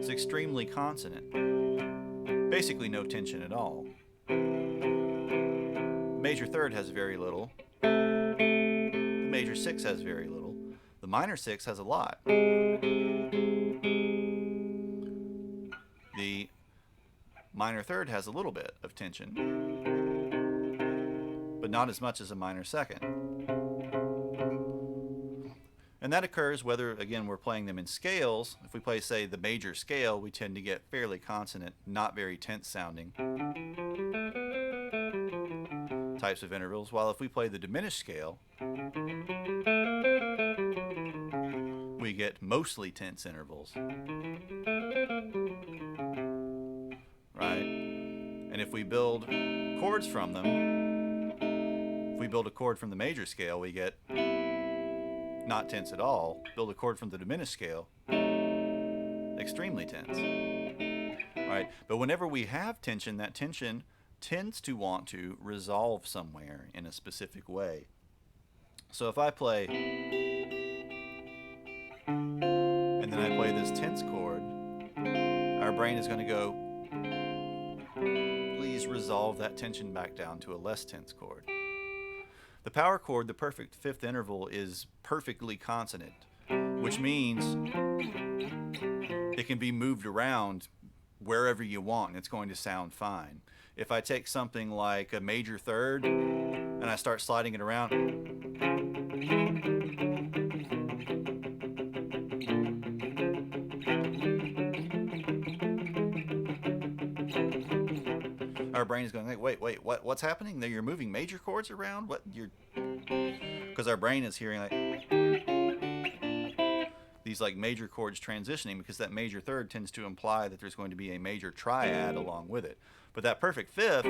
is extremely consonant. Basically no tension at all. The major third has very little. The major six has very little. The minor six has a lot. The minor third has a little bit of tension, but not as much as a minor second. And that occurs whether, again, we're playing them in scales. If we play, say, the major scale, we tend to get fairly consonant, not very tense sounding types of intervals, while if we play the diminished scale, we get mostly tense intervals. Right? And if we build chords from them, if we build a chord from the major scale, we get not tense at all. Build a chord from the diminished scale, extremely tense. Right? But whenever we have tension, that tension tends to want to resolve somewhere in a specific way. So if I play and then I play this tense chord, our brain is going to go, please resolve that tension back down to a less tense chord. The power chord, the perfect fifth interval, is perfectly consonant, which means it can be moved around wherever you want and it's going to sound fine. If I take something like a major third and I start sliding it around, our brain is going like, wait, what's happening? You're moving major chords around? Because our brain is hearing like these like major chords transitioning, because that major third tends to imply that there's going to be a major triad along with it. But that perfect fifth,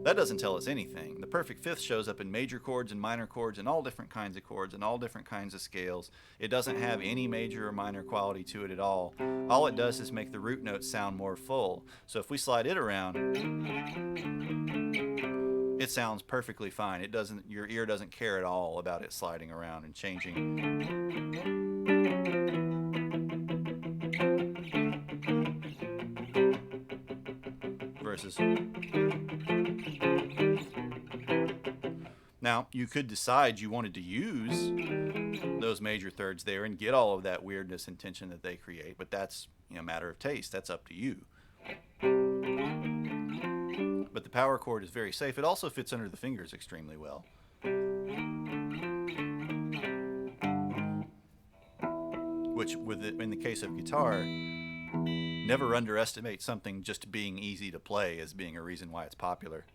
that doesn't tell us anything. The perfect fifth shows up in major chords and minor chords and all different kinds of chords and all different kinds of scales. It doesn't have any major or minor quality to it at all. All it does is make the root notes sound more full. So if we slide it around, it sounds perfectly fine. It doesn't, your ear doesn't care at all about it sliding around and changing. Versus. Now, you could decide you wanted to use those major thirds there and get all of that weirdness and tension that they create, but that's a matter of taste. That's up to you. But the power chord is very safe. It also fits under the fingers extremely well. Which, in the case of guitar, never underestimate something just being easy to play as being a reason why it's popular.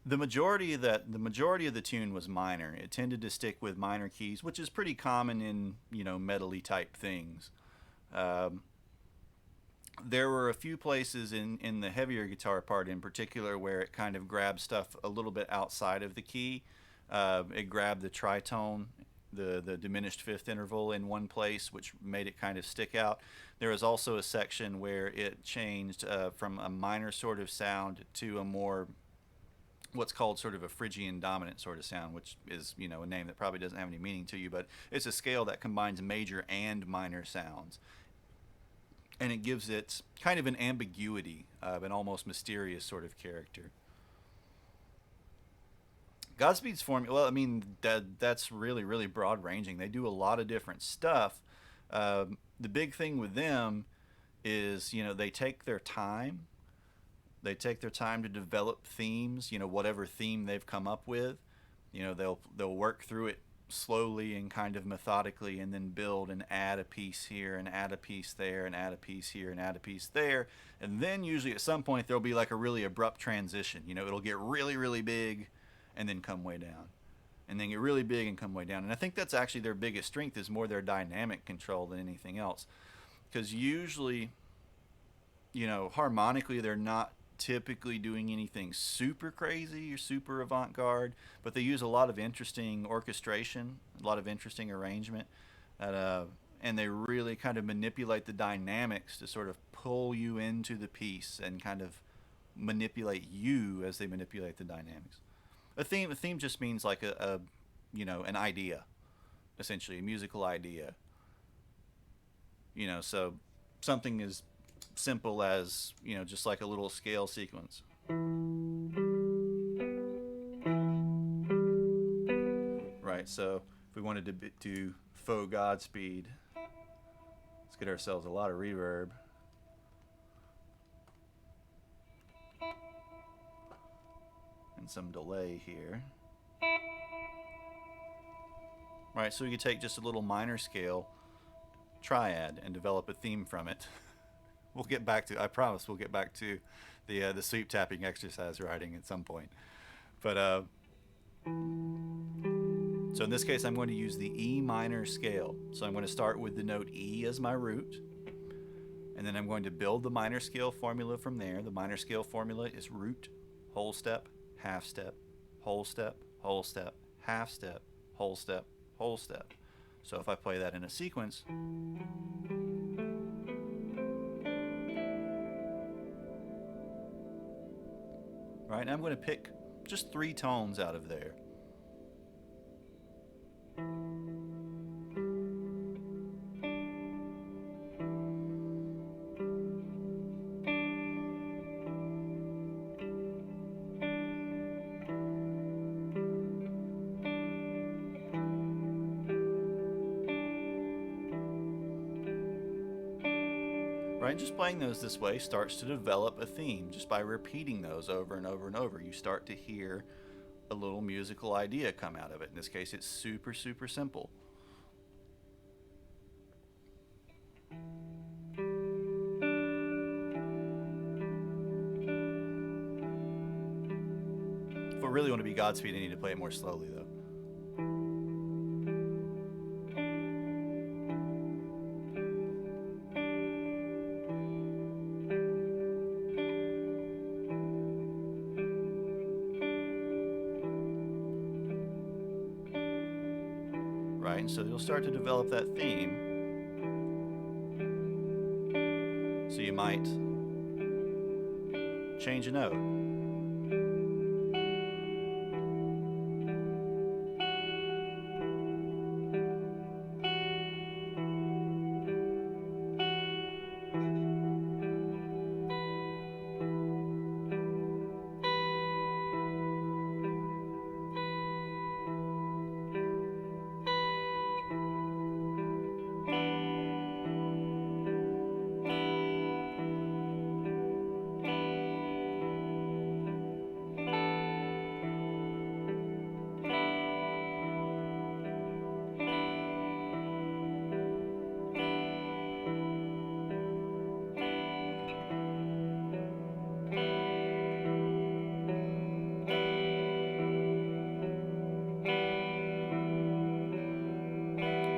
The majority of the tune was minor. It tended to stick with minor keys, which is pretty common in medley type things. There were a few places in the heavier guitar part in particular where it kind of grabbed stuff a little bit outside of the key. It grabbed the tritone, the diminished fifth interval in one place, which made it kind of stick out. There was also a section where it changed from a minor sort of sound to a more what's called sort of a Phrygian dominant sort of sound, which is, you know, a name that probably doesn't have any meaning to you, but it's a scale that combines major and minor sounds, and it gives it kind of an ambiguity of an almost mysterious sort of character. Godspeed's formula, well, I mean, that's really, really broad ranging. They do a lot of different stuff. The big thing with them is, you know, they take their time. They take their time to develop themes, you know, whatever theme they've come up with. You know, they'll work through it slowly and kind of methodically, and then build and add a piece here and add a piece there and add a piece here and add a piece there. And then usually at some point there'll be like a really abrupt transition. You know, it'll get really, really big and then come way down. And then get really big and come way down. And I think that's actually their biggest strength, is more their dynamic control than anything else. Because usually, you know, harmonically they're not typically doing anything super crazy or super avant-garde, but they use a lot of interesting orchestration, a lot of interesting arrangement, and they really kind of manipulate the dynamics to sort of pull you into the piece and kind of manipulate you as they manipulate the dynamics. A theme just means like a you know, an idea, essentially a musical idea. You know, so something as simple as, you know, just like a little scale sequence. Right, so if we wanted to do faux Godspeed, let's get ourselves a lot of reverb. And some delay here. Right, so we could take just a little minor scale triad and develop a theme from it. We'll get back to, I promise we'll get back to the sweep tapping exercise writing at some point. But so in this case I'm going to use the E minor scale. So I'm going to start with the note E as my root, and then I'm going to build the minor scale formula from there. The minor scale formula is root, whole step, half step, whole step, whole step, half step, whole step, whole step. So if I play that in a sequence, right, and I'm going to pick just 3 tones out of there. Right, just playing those this way starts to develop a theme. Just by repeating those over and over and over, you start to hear a little musical idea come out of it. In this case, it's super, super simple. If I really want to be Godspeed, I need to play it more slowly, though. Right, and so you'll start to develop that theme. So you might change a note.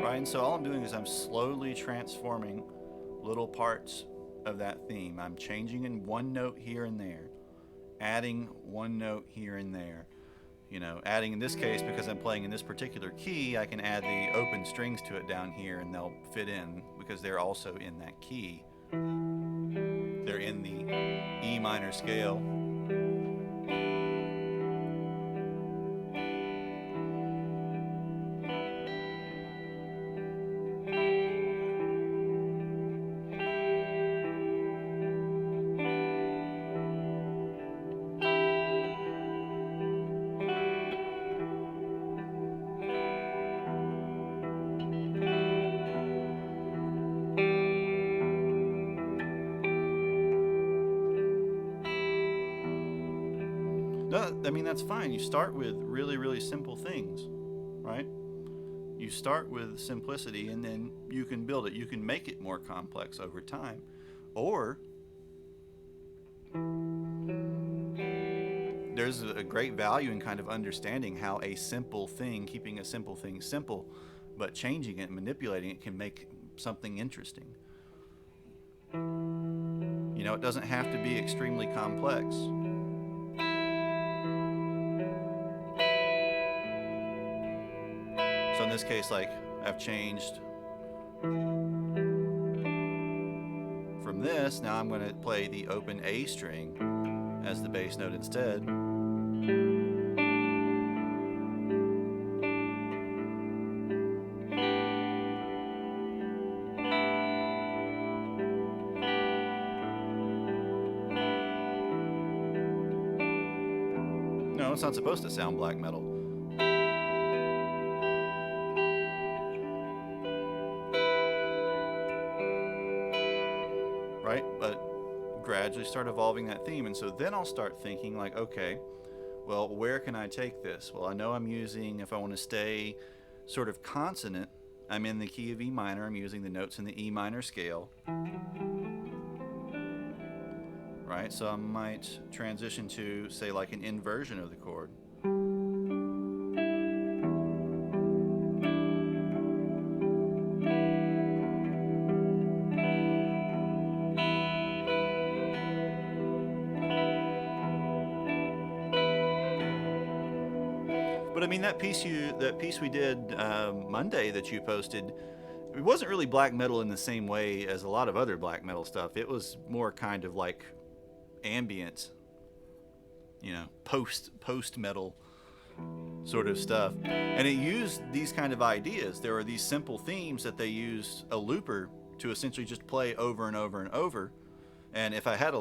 Right, and so all I'm doing is I'm slowly transforming little parts of that theme. I'm changing in one note here and there, adding one note here and there. You know, adding in this case, because I'm playing in this particular key, I can add the open strings to it down here and they'll fit in because they're also in that key. They're in the E minor scale. No, I mean, that's fine. You start with really, really simple things, right? You start with simplicity and then you can build it. You can make it more complex over time. Or there's a great value in kind of understanding how a simple thing, keeping a simple thing simple, but changing it, manipulating it can make something interesting. You know, it doesn't have to be extremely complex. So in this case, like, I've changed from this. Now I'm going to play the open A string as the bass note instead. No, it's not supposed to sound black metal. Right? But gradually start evolving that theme. And so then I'll start thinking like, okay, well, where can I take this? Well, I know I'm using, if I want to stay sort of consonant, I'm in the key of E minor. I'm using the notes in the E minor scale. Right? So I might transition to, say, like an inversion of the chord. But I mean, that piece we did Monday that you posted, it wasn't really black metal in the same way as a lot of other black metal stuff. It was more kind of like ambient, you know, post metal sort of stuff. And it used these kind of ideas. There were these simple themes that they used a looper to essentially just play over and over and over. And if I had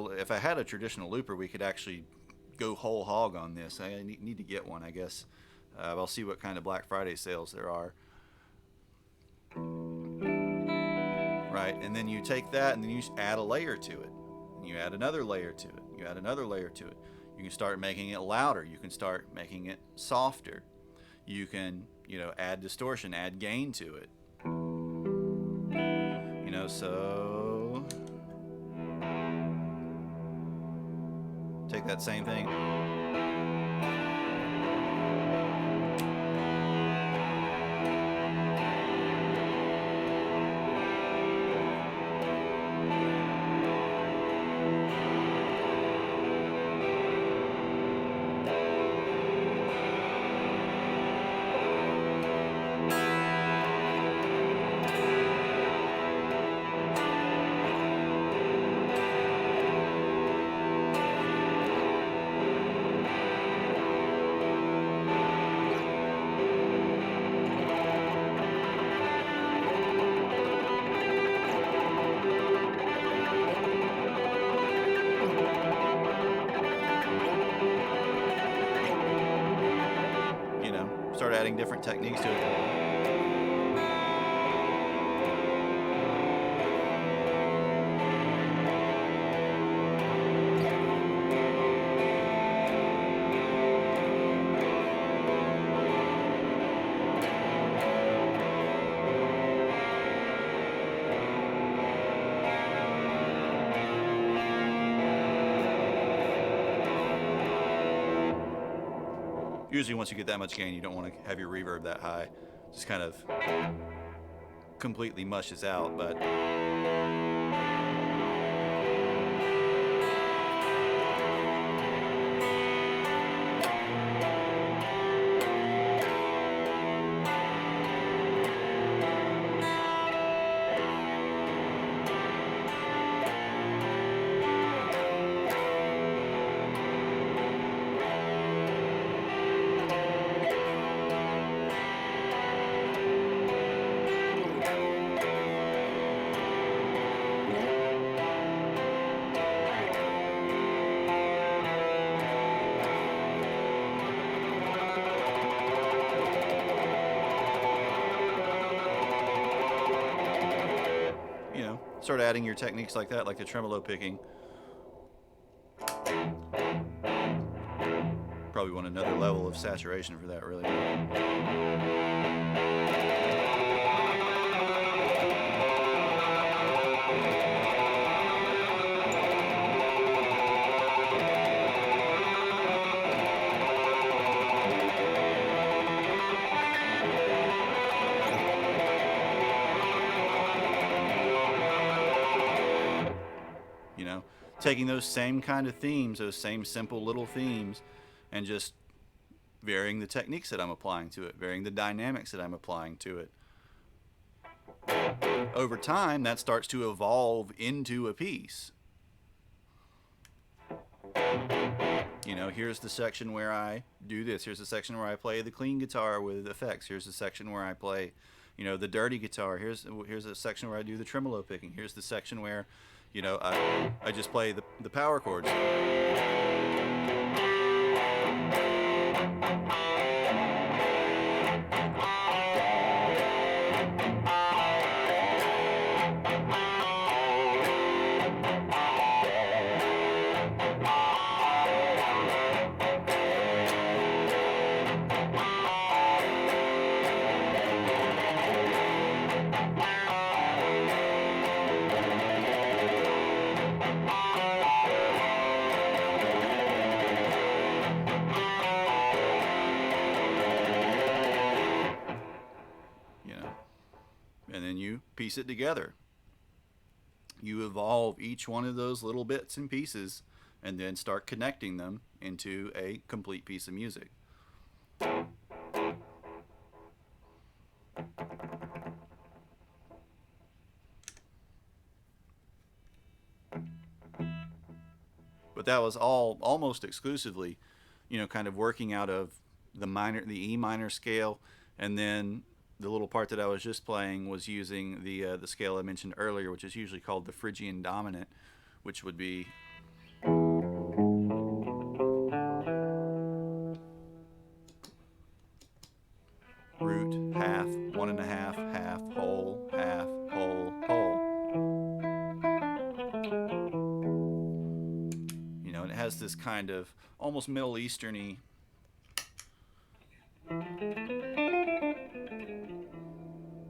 a traditional looper, we could actually go whole hog on this. I need to get one, I guess. I'll see what kind of Black Friday sales there are. Right, and then you take that and then you add a layer to it. And you add another layer to it. You add another layer to it. You can start making it louder. You can start making it softer. You can, you know, add distortion, add gain to it. You know, so take that same thing. Start adding different techniques to it. Usually once you get that much gain, you don't want to have your reverb that high. Just kind of completely mushes out, but start adding your techniques like that, like the tremolo picking. Probably want another level of saturation for that, really. You know, taking those same kind of themes, those same simple little themes, and just varying the techniques that I'm applying to it, varying the dynamics that I'm applying to it. Over time, that starts to evolve into a piece. You know, here's the section where I do this. Here's the section where I play the clean guitar with effects. Here's the section where I play, you know, the dirty guitar. Here's a section where I do the tremolo picking. Here's the section where, you know, I just play the power chords. And then you piece it together. You evolve each one of those little bits and pieces and then start connecting them into a complete piece of music. But that was all almost exclusively, you know, kind of working out of the E minor scale, and then the little part that I was just playing was using the scale I mentioned earlier, which is usually called the Phrygian dominant, which would be root, half, one and a half, half, whole, half, whole, whole. You know, and it has this kind of almost Middle Eastern-y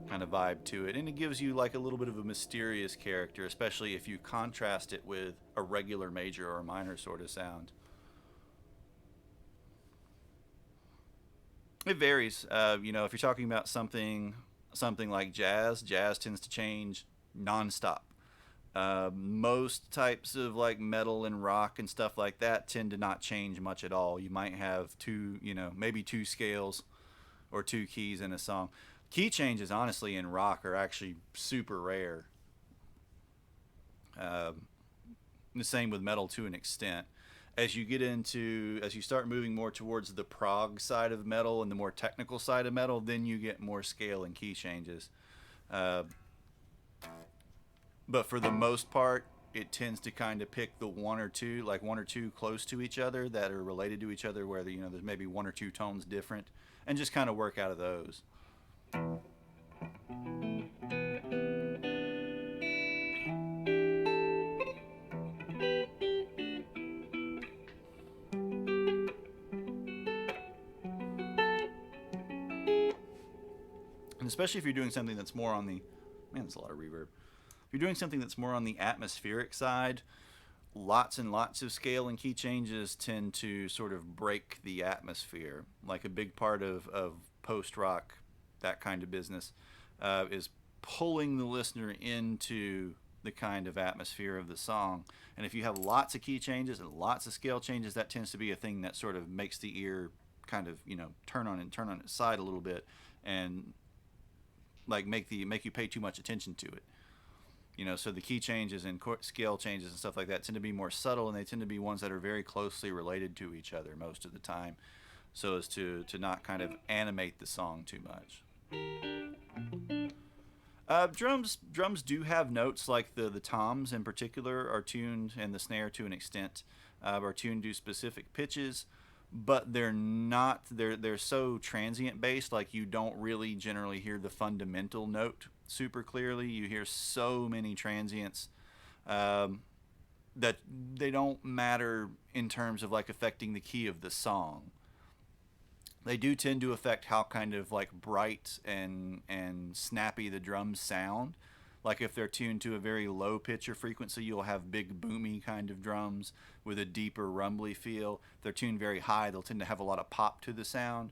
kind of vibe to it, and it gives you like a little bit of a mysterious character, especially if you contrast it with a regular major or minor sort of sound. It varies. You know, if you're talking about something like jazz tends to change nonstop. Most types of like metal and rock and stuff like that tend to not change much at all. You might have maybe two scales or two keys in a song. Key changes, honestly, in rock are actually super rare. The same with metal to an extent. As you start moving more towards the prog side of metal and the more technical side of metal, then you get more scale and key changes. But for the most part, it tends to kind of pick the one or two close to each other that are related to each other, where there's maybe one or two tones different, and just kind of work out of those. And especially if you're doing something that's more on the, man, that's a lot of reverb. If you're doing something that's more on the atmospheric side, lots and lots of scale and key changes tend to sort of break the atmosphere. Like a big part of post-rock, that kind of business, is pulling the listener into the kind of atmosphere of the song. And if you have lots of key changes and lots of scale changes, that tends to be a thing that sort of makes the ear kind of, turn on its side a little bit, and like make you pay too much attention to it. So the key changes and scale changes and stuff like that tend to be more subtle, and they tend to be ones that are very closely related to each other most of the time, so as to not kind of animate the song too much. Drums do have notes, like the toms in particular are tuned, and the snare to an extent are tuned to specific pitches, but they're not. They're so transient based. Like you don't really generally hear the fundamental note super clearly. You hear so many transients um, that they don't matter in terms of like affecting the key of the song. They do tend to affect how kind of like bright and snappy the drums sound. Like if they're tuned to a very low pitch or frequency, you'll have big boomy kind of drums with a deeper rumbly feel. If they're tuned very high, they'll tend to have a lot of pop to the sound.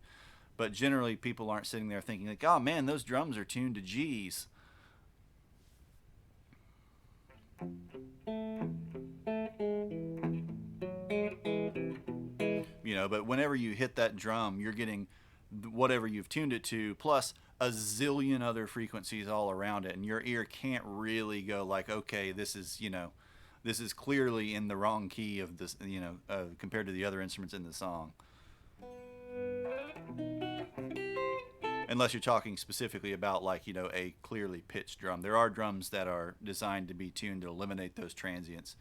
But generally, people aren't sitting there thinking like, "Oh man, those drums are tuned to G's." But whenever you hit that drum, you're getting whatever you've tuned it to plus a zillion other frequencies all around it, and your ear can't really go like, okay, this is clearly in the wrong key of this, compared to the other instruments in the song. Unless you're talking specifically about like a clearly pitched drum. There are drums that are designed to be tuned to eliminate those transients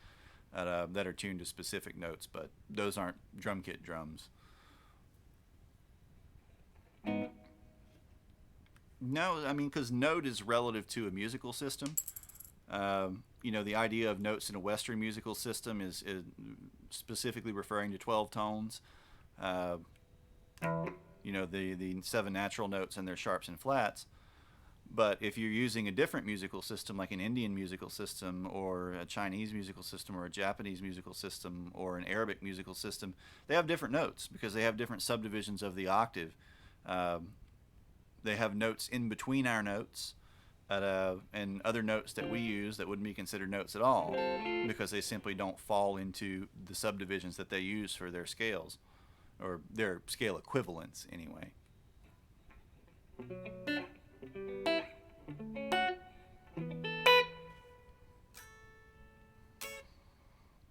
that are tuned to specific notes, but those aren't drum kit drums. No, I mean, because note is relative to a musical system. The idea of notes in a Western musical system is specifically referring to 12 tones. Uh, the seven natural notes and their sharps and flats. But if you're using a different musical system, like an Indian musical system, or a Chinese musical system, or a Japanese musical system, or an Arabic musical system, they have different notes because they have different subdivisions of the octave. Um, they have notes in between our notes, and other notes that we use that wouldn't be considered notes at all because they simply don't fall into the subdivisions that they use for their scales, or their scale equivalents anyway.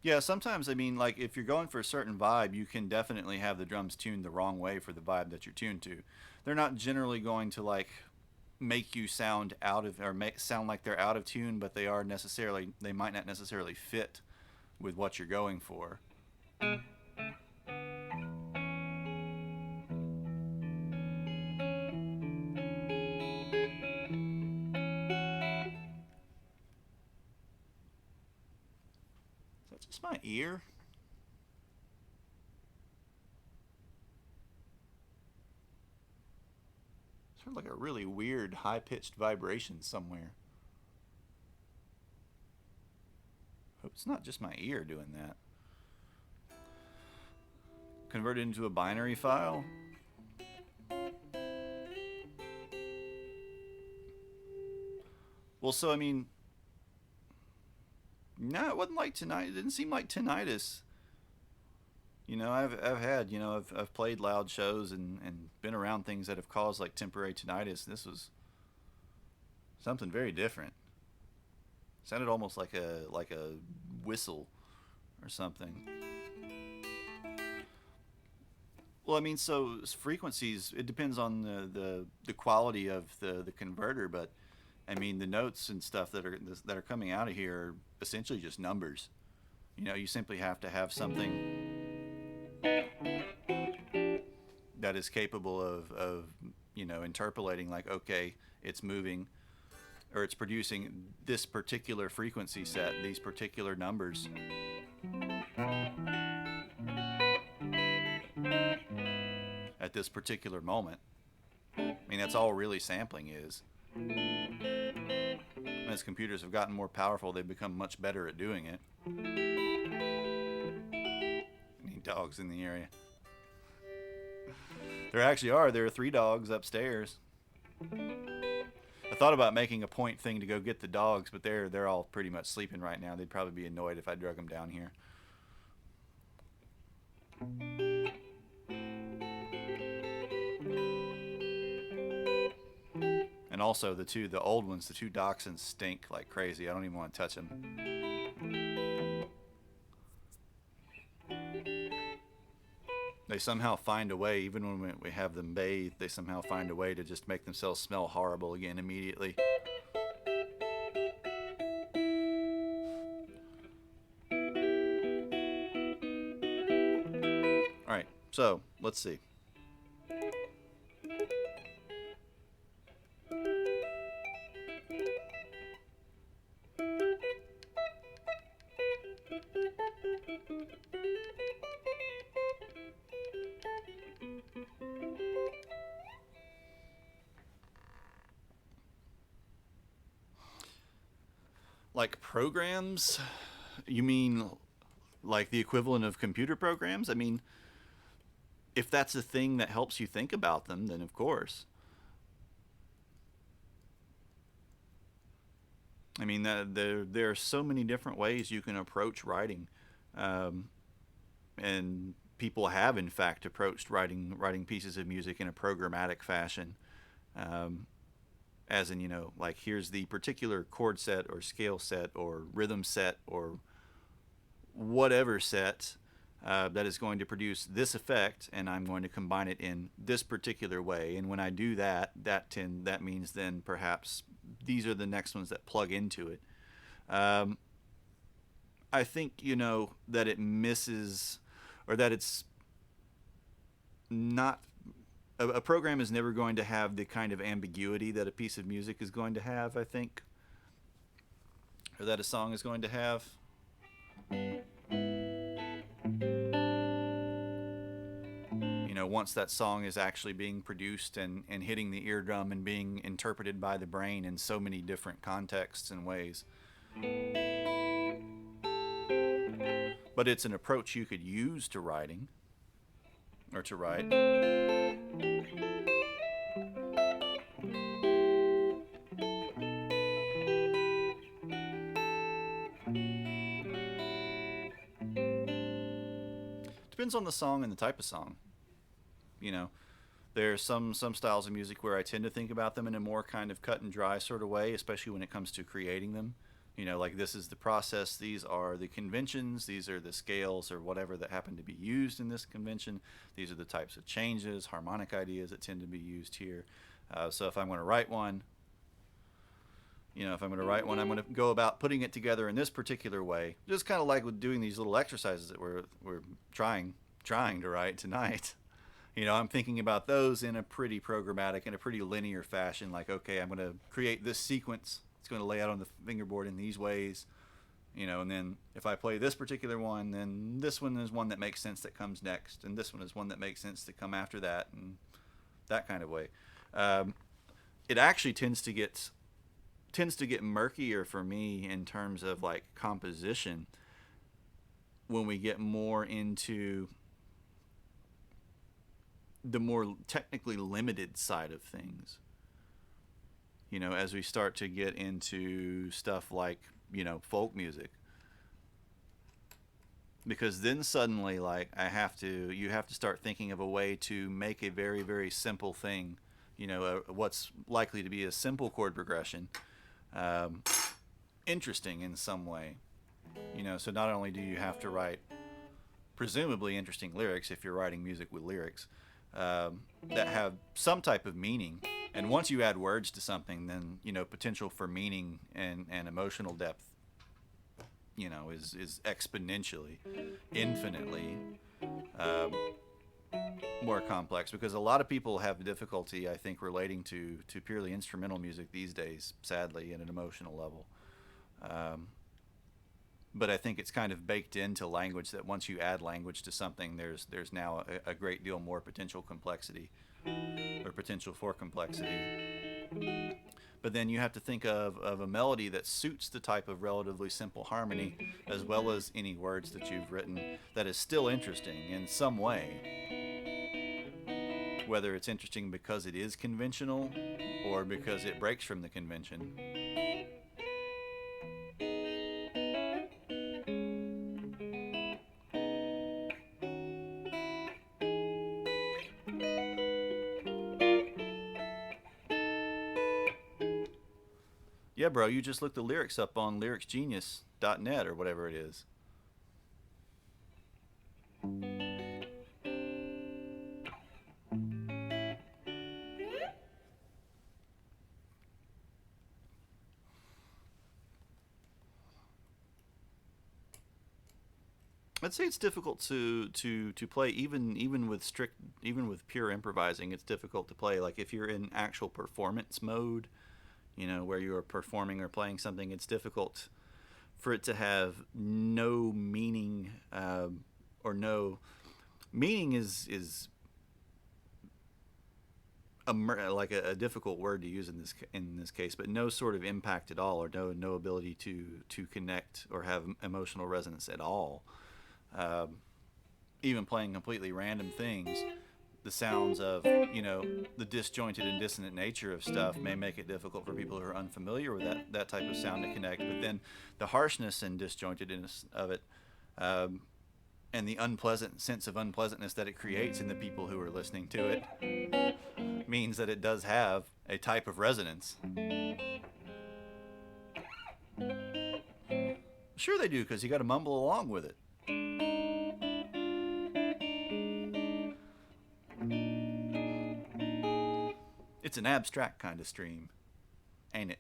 Yeah, sometimes I mean, like if you're going for a certain vibe, you can definitely have the drums tuned the wrong way for the vibe that you're tuned to. They're not generally going to like make you sound out of or make sound like they're out of tune, but they might not necessarily fit with what you're going for. Is that just my ear? It's heard like a really weird high pitched vibration somewhere. Hope it's not just my ear doing that. Convert it into a binary file. Well, so I mean, no, it wasn't like tonight. It didn't seem like tinnitus. I've had I've played loud shows and been around things that have caused like temporary tinnitus. This was something very different. It sounded almost like a whistle or something. Well, I mean, so frequencies. It depends on the quality of the converter, but I mean the notes and stuff that are coming out of here are essentially just numbers. You simply have to have something that is capable of interpolating like, okay, it's moving or it's producing this particular frequency set, these particular numbers at this particular moment. I mean, that's all really sampling is. As computers have gotten more powerful, they've become much better at doing it. Any dogs in the area? There actually are. There are 3 dogs upstairs. I thought about making a point thing to go get the dogs, but they're all pretty much sleeping right now. They'd probably be annoyed if I drug them down here. And also the old ones, the 2 dachshunds stink like crazy. I don't even want to touch them. They somehow find a way, even when we have them bathed, they somehow find a way to just make themselves smell horrible again immediately. All right, So let's see. Like programs? You mean like the equivalent of computer programs? I mean, if that's a thing that helps you think about them, then of course. I mean, there are so many different ways you can approach writing, um, and people have in fact approached writing pieces of music in a programmatic fashion, um, as in like here's the particular chord set or scale set or rhythm set or whatever set that is going to produce this effect, and I'm going to combine it in this particular way. And when I do that, that means then perhaps these are the next ones that plug into it. Um, I think that it misses, or that it's not. A program is never going to have the kind of ambiguity that a piece of music is going to have. I think, or that a song is going to have. Once that song is actually being produced and hitting the eardrum and being interpreted by the brain in so many different contexts and ways. But it's an approach you could use to writing, or to write. Depends on the song and the type of song. You know, there's some styles of music where I tend to think about them in a more kind of cut and dry sort of way, especially when it comes to creating them. Like this is the process, these are the conventions, these are the scales or whatever that happen to be used in this convention, these are the types of changes, harmonic ideas that tend to be used here. So if I'm going to write one, I'm going to go about putting it together in this particular way, just kind of like with doing these little exercises that we're trying to write tonight. I'm thinking about those in a pretty programmatic, in a pretty linear fashion. Like, okay, I'm going to create this sequence. It's going to lay out on the fingerboard in these ways. And then if I play this particular one, then this one is one that makes sense that comes next, and this one is one that makes sense to come after that, and that kind of way. It actually tends to get murkier for me in terms of like composition when we get more into the more technically limited side of things. As we start to get into stuff like, folk music. Because then suddenly, like, you have to start thinking of a way to make a very, very simple thing, what's likely to be a simple chord progression, um, interesting in some way. So not only do you have to write presumably interesting lyrics if you're writing music with lyrics, that have some type of meaning. And once you add words to something, then potential for meaning and emotional depth, is exponentially, infinitely um, more complex. Because a lot of people have difficulty, I think, relating to purely instrumental music these days, sadly, at an emotional level. Um, but I think it's kind of baked into language that once you add language to something, there's now a great deal more potential complexity, or potential for complexity. But then you have to think of a melody that suits the type of relatively simple harmony, as well as any words that you've written, that is still interesting in some way. Whether it's interesting because it is conventional or because it breaks from the convention. Yeah, bro, you just looked the lyrics up on lyricsgenius.net or whatever it is. I'd say it's difficult to play even with pure improvising. It's difficult to play. Like if you're in actual performance mode, you know, where you are performing or playing something, it's difficult for it to have no meaning, or no meaning is like a difficult word to use in this case, but no sort of impact at all, or no ability to connect or have emotional resonance at all. Even playing completely random things, the sounds of, you know, the disjointed and dissonant nature of stuff may make it difficult for people who are unfamiliar with that type of sound to connect. But then the harshness and disjointedness of it, and the unpleasant sense of unpleasantness that it creates in the people who are listening to it, means that it does have a type of resonance. Sure they do, because you got to mumble along with it. It's an abstract kind of stream, ain't it?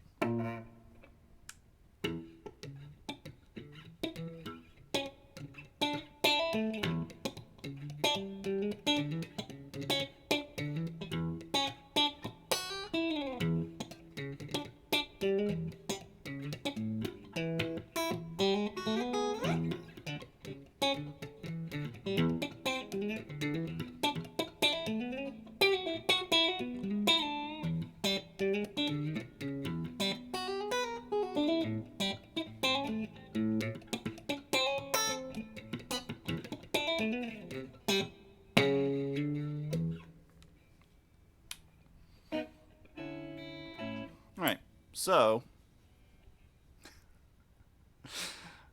Alright, so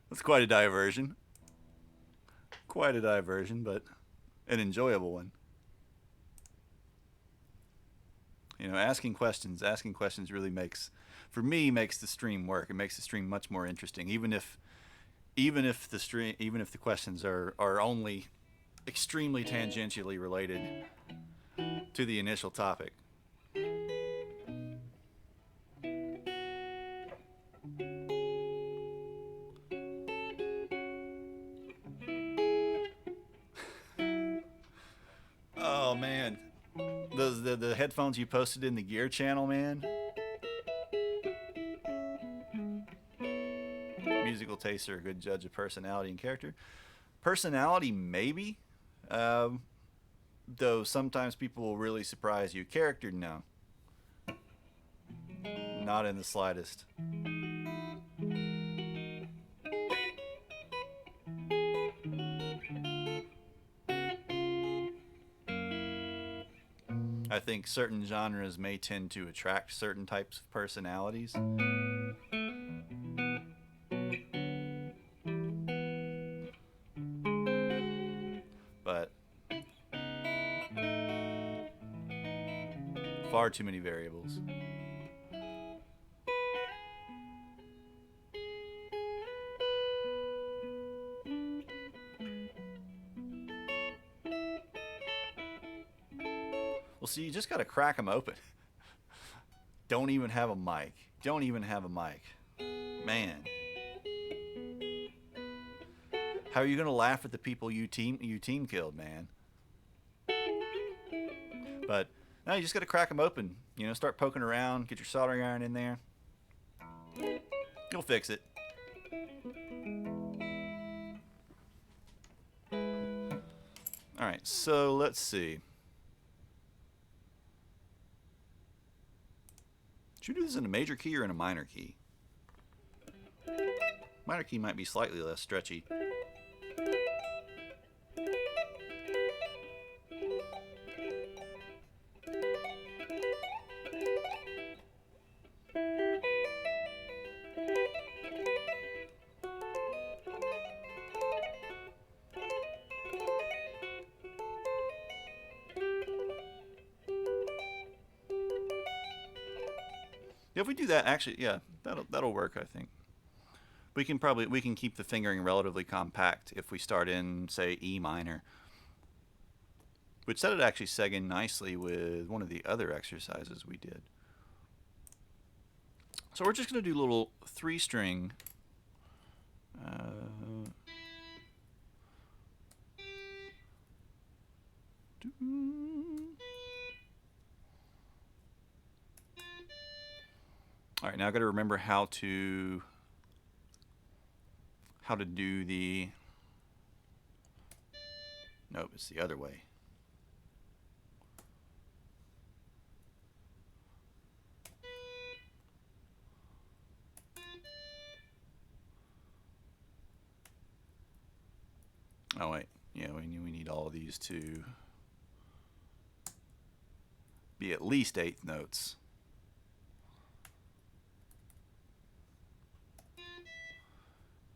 that's quite a diversion. Quite a diversion, but an enjoyable one. You know, asking questions really makes the stream work. It makes the stream much more interesting, even if the questions are only extremely tangentially related to the initial topic. Oh man, the headphones you posted in the gear channel, man. Musical tastes are a good judge of personality and character. Personality, maybe. Though sometimes people will really surprise you. Character, no. Not in the slightest. I think certain genres may tend to attract certain types of personalities. But far too many variables. Well, see, you just got to crack them open. Don't even have a mic. Man. How are you going to laugh at the people you team killed, man? But no, you just got to crack them open. You know, start poking around, get your soldering iron in there. You'll fix it. All right, so let's see. Should you do this in a major key or in a minor key? Minor key might be slightly less stretchy. If we do that, actually, yeah, that'll work, I think. We can keep the fingering relatively compact if we start in, say, E minor, which that'd actually seg in nicely with one of the other exercises we did. So we're just going to do a little 3-string All right, now I got to remember how to do the. Nope, it's the other way. Oh wait, yeah, we need all of these to be at least 8th notes.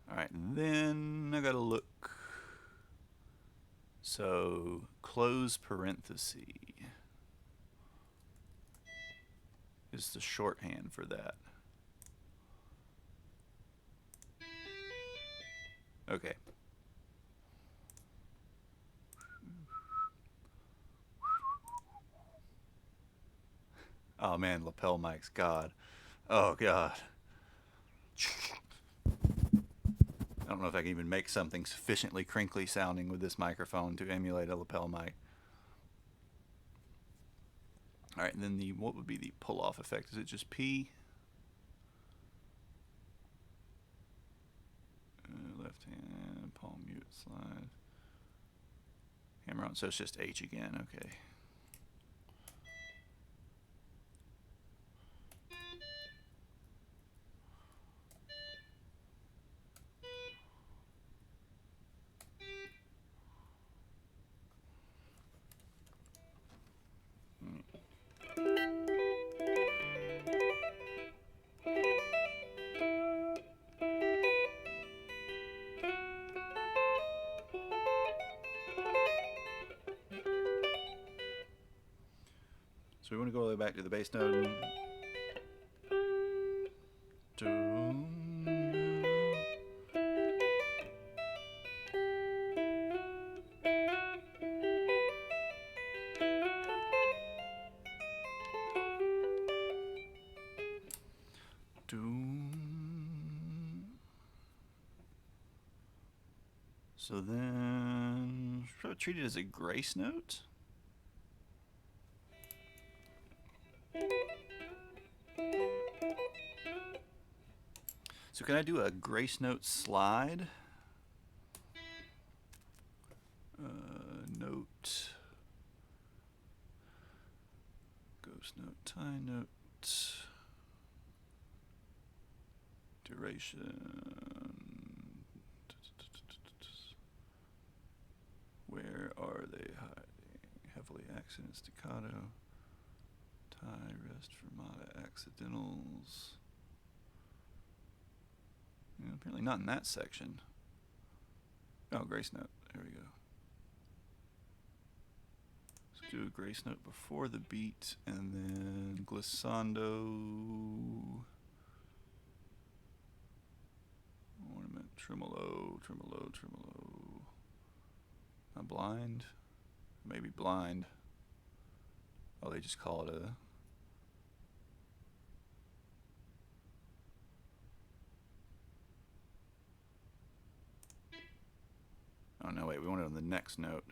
All right, then I gotta look. So close parenthesis is the shorthand for that. Okay. Oh man, lapel mics, God. Oh God. I don't know if I can even make something sufficiently crinkly sounding with this microphone to emulate a lapel mic. All right, and then what would be the pull-off effect? Is it just P? Left hand, palm mute, slide. Hammer on, so it's just H again, okay. So we want to go all the way back to the bass note. So then, should I treat it as a grace note? So can I do a grace note slide? Note, ghost note, tie note, duration. Where are they hiding? Heavily accented staccato, tie, rest, fermata, accidentals. Yeah, apparently not in that section. Oh, grace note. There we go. Let's do a grace note before the beat, and then glissando, ornament, tremolo, tremolo, tremolo. Am I blind? Maybe blind. Oh, they just call it a. Oh no, wait, we want it on the next note.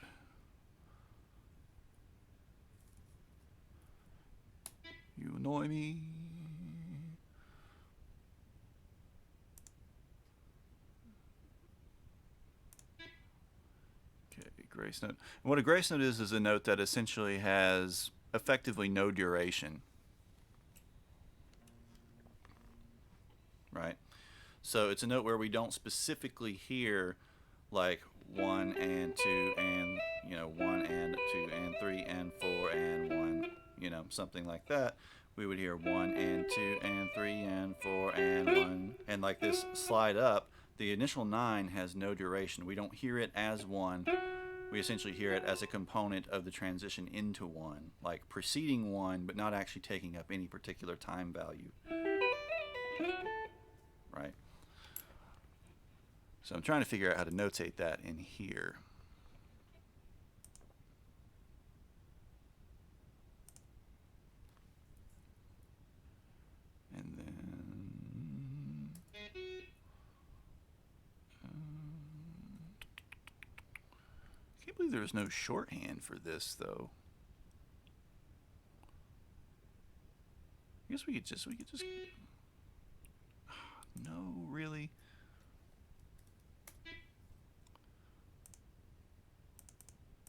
You annoy me. Okay, grace note. And what a grace note is a note that essentially has effectively no duration. Right? So it's a note where we don't specifically hear like 1 and 2 and 1 and 2 and 3 and 4 and 1, something like that. We would hear 1 and 2 and 3 and 4 and 1, and like this slide up. The initial 9 has no duration. We don't hear it as 1. We essentially hear it as a component of the transition into 1, like preceding 1 but not actually taking up any particular time value. Right? So I'm trying to figure out how to notate that in here. And then I can't Usually there's no shorthand for this, though. I guess we could just no, really.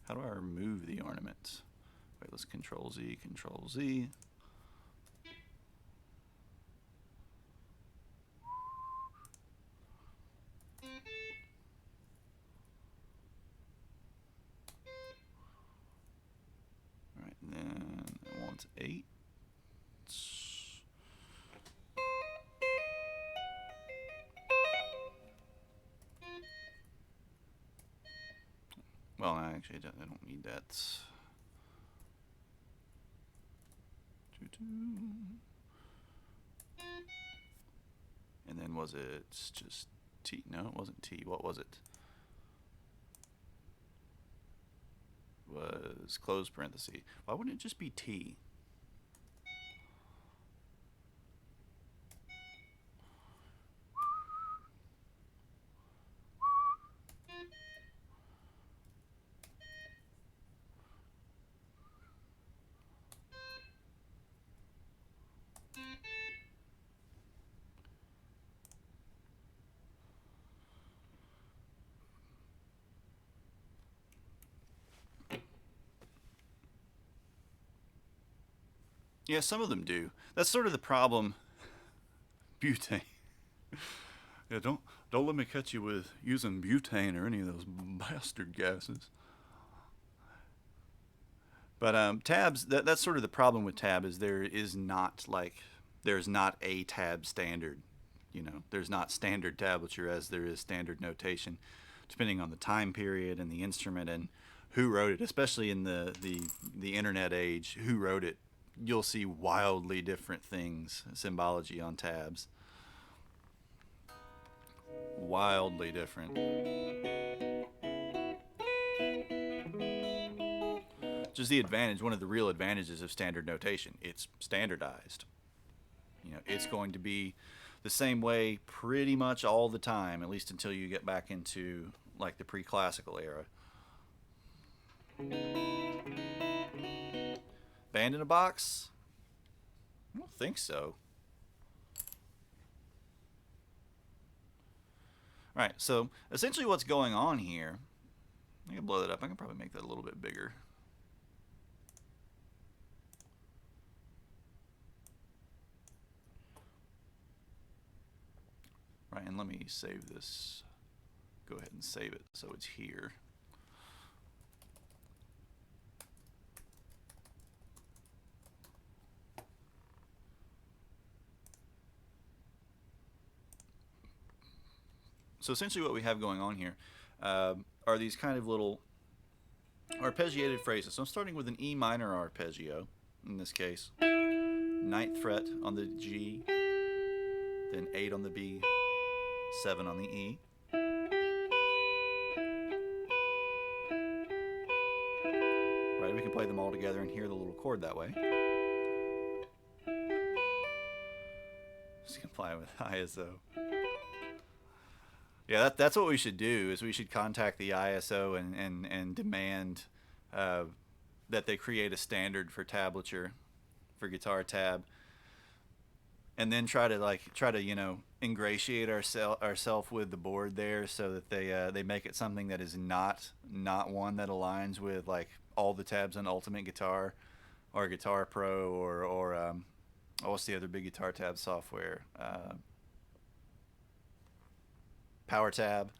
How do I remove the ornaments? Wait, let's Control Z, Control Z. All right, and then I want 8. Well, actually, I don't need that. And then was it just T? No, it wasn't T. What was it? Was close parenthesis. Why wouldn't it just be T? Yeah, some of them do. That's sort of the problem. Butane. Yeah, don't let me catch you with using butane or any of those bastard gases. But tabs. That's sort of the problem with tab is there's not a tab standard. You know, there's not standard tablature as there is standard notation, depending on the time period and the instrument and who wrote it. Especially in the internet age, who wrote it, you'll see wildly different things, symbology on tabs. Wildly different. Just the advantage, one of the real advantages of standard notation. It's standardized. You know, it's going to be the same way pretty much all the time, at least until you get back into like the pre-classical era. Band in a box? I don't think so. Right, so essentially what's going on here, I can blow that up. I can probably make that a little bit bigger. Right, and let me save this. Go ahead and save it so it's here. So essentially what we have going on here are these kind of little arpeggiated phrases. So I'm starting with an E minor arpeggio, in this case. 9th fret on the G, then 8 on the B, 7 on the E. Right, we can play them all together and hear the little chord that way. Just comply with ISO. Yeah, that's what we should do. Is we should contact the ISO and demand that they create a standard for tablature, for guitar tab, and then try to ingratiate ourselves with the board there, so that they make it something that is not one that aligns with like all the tabs on Ultimate Guitar or Guitar Pro or what's the other big guitar tab software? Power tab.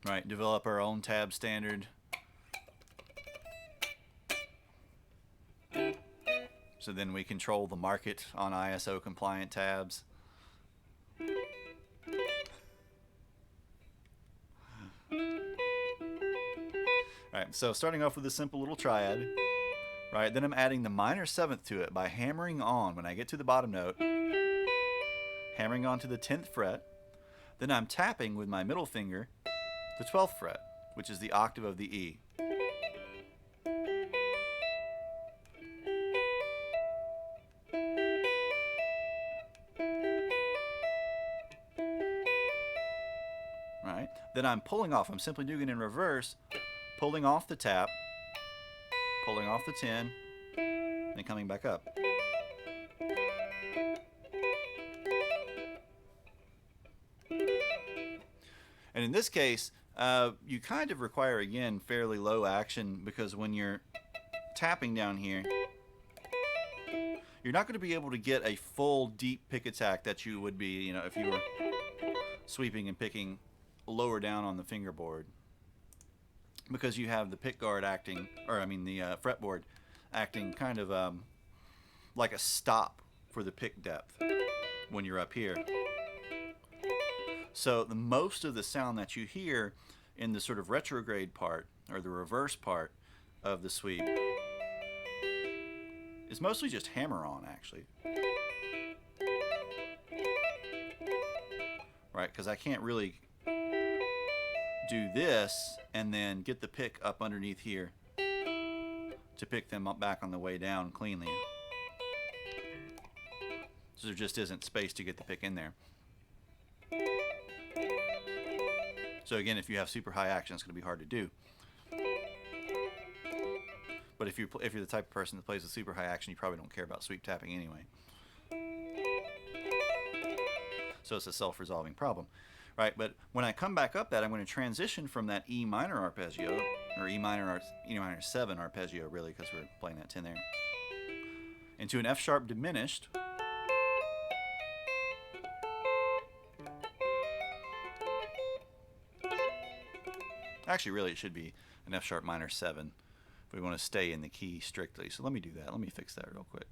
Right, develop our own tab standard. So then we control the market on ISO compliant tabs. Alright, so starting off with a simple little triad. Right, then I'm adding the minor 7th to it by hammering on when I get to the bottom note, hammering on to the 10th fret. Then I'm tapping with my middle finger the 12th fret, which is the octave of the E. Right? then I'm pulling off. I'm simply doing it in reverse, pulling off the tap, pulling off the 10, and coming back up. And in this case, you kind of require, again, fairly low action, because when you're tapping down here, you're not going to be able to get a full deep pick attack that you would be, you know, if you were sweeping and picking lower down on the fingerboard, because you have the pick guard acting, or I mean the fretboard acting kind of like a stop for the pick depth when you're up here. So the most of the sound that you hear in the sort of retrograde part, or the reverse part of the sweep, is mostly just hammer on, actually. Right, because I can't really do this and then get the pick up underneath here to pick them up back on the way down cleanly. So there just isn't space to get the pick in there. So again, if you have super high action, it's going to be hard to do. But if you're the type of person that plays with super high action, you probably don't care about sweep tapping anyway. So it's a self-resolving problem, right? But when I come back up that, I'm going to transition from that E minor arpeggio, or E minor 7 arpeggio, really, because we're playing that 10 there, into an F sharp diminished. Actually, really, it should be an F sharp minor 7 if we want to stay in the key strictly. So let me do that. Let me fix that real quick.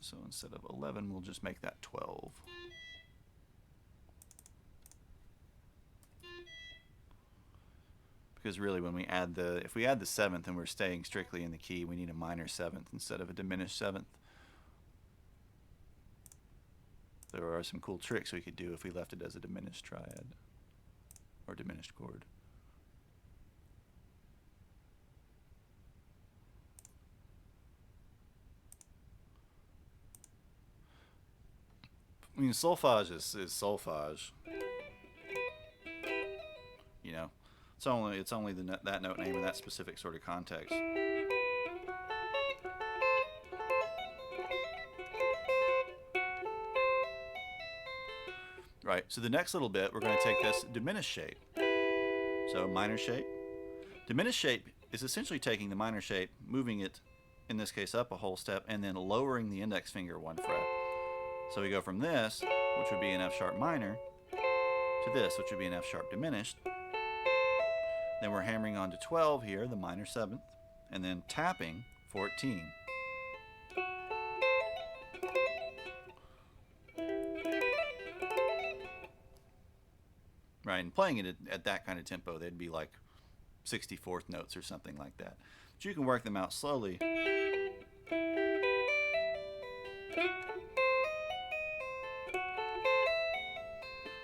So instead of 11, we'll just make that 12. Because really, when we add if we add the 7th and we're staying strictly in the key, we need a minor 7th instead of a diminished 7th. There are some cool tricks we could do if we left it as a diminished triad or diminished chord. I mean, solfege is solfege. You know, it's only that note name in that specific sort of context. Right. So the next little bit, we're going to take this diminished shape. So minor shape. Diminished shape is essentially taking the minor shape, moving it, in this case, up a whole step, and then lowering the index finger 1 fret. So we go from this, which would be an F sharp minor, to this, which would be an F sharp diminished. Then we're hammering on to 12 here, the minor 7th, and then tapping 14. Right, and playing it at that kind of tempo, they'd be like 64th notes or something like that. But you can work them out slowly.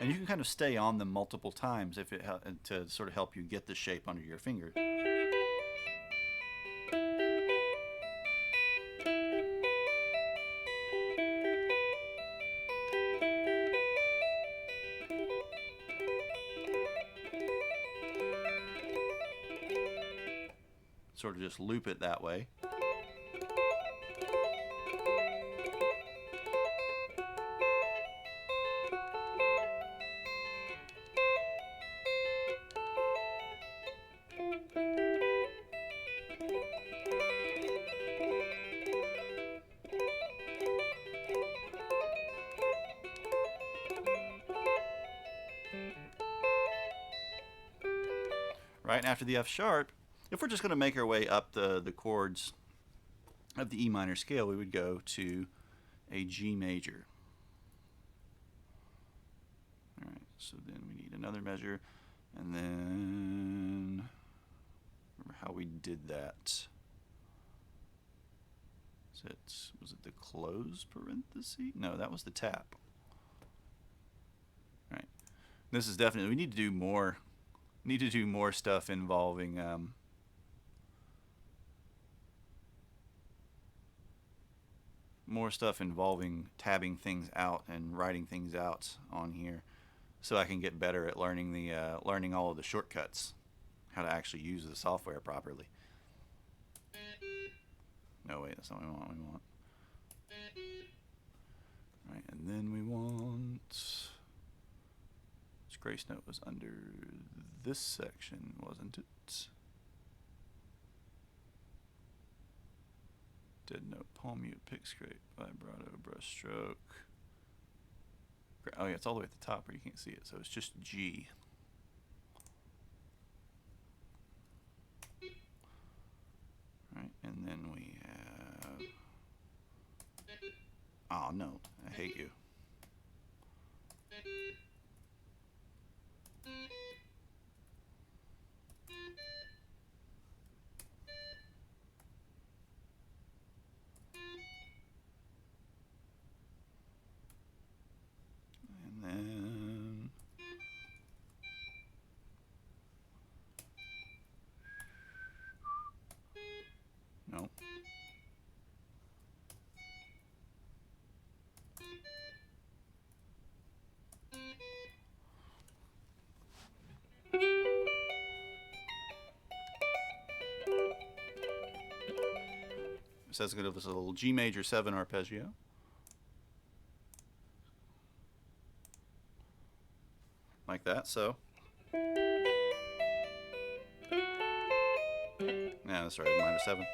And you can kind of stay on them multiple times if to sort of help you get the shape under your finger. Sort of just loop it that way. Right after the F sharp, if we're just going to make our way up the chords of the E minor scale, we would go to a G major. All right, so then we need another measure, and then remember how we did that. Was it the close parenthesis? No, that was the tap. All right, this is definitely, we need to do more. Need to do more stuff involving tabbing things out and writing things out on here. so I can get better at learning the learning all of the shortcuts, how to actually use the software properly. No, wait, that's not what we want. Right, and then we want. This grace note was under this section, wasn't it? Dead note, palm mute, pick scrape, vibrato, brush stroke. Oh yeah, it's all the way at the top where you can't see it, so it's just G. Right, and then we have. Oh no, I hate you. And then. No. So that's going to give us a little G major 7 arpeggio. Like that, so. Yeah, that's right, minor 7.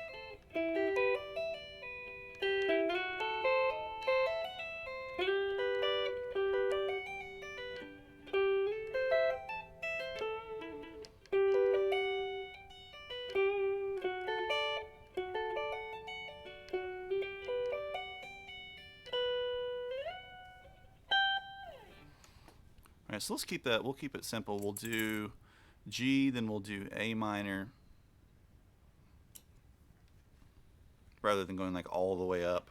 All right, so let's keep that. We'll keep it simple. We'll do G, then we'll do A minor, rather than going like all the way up.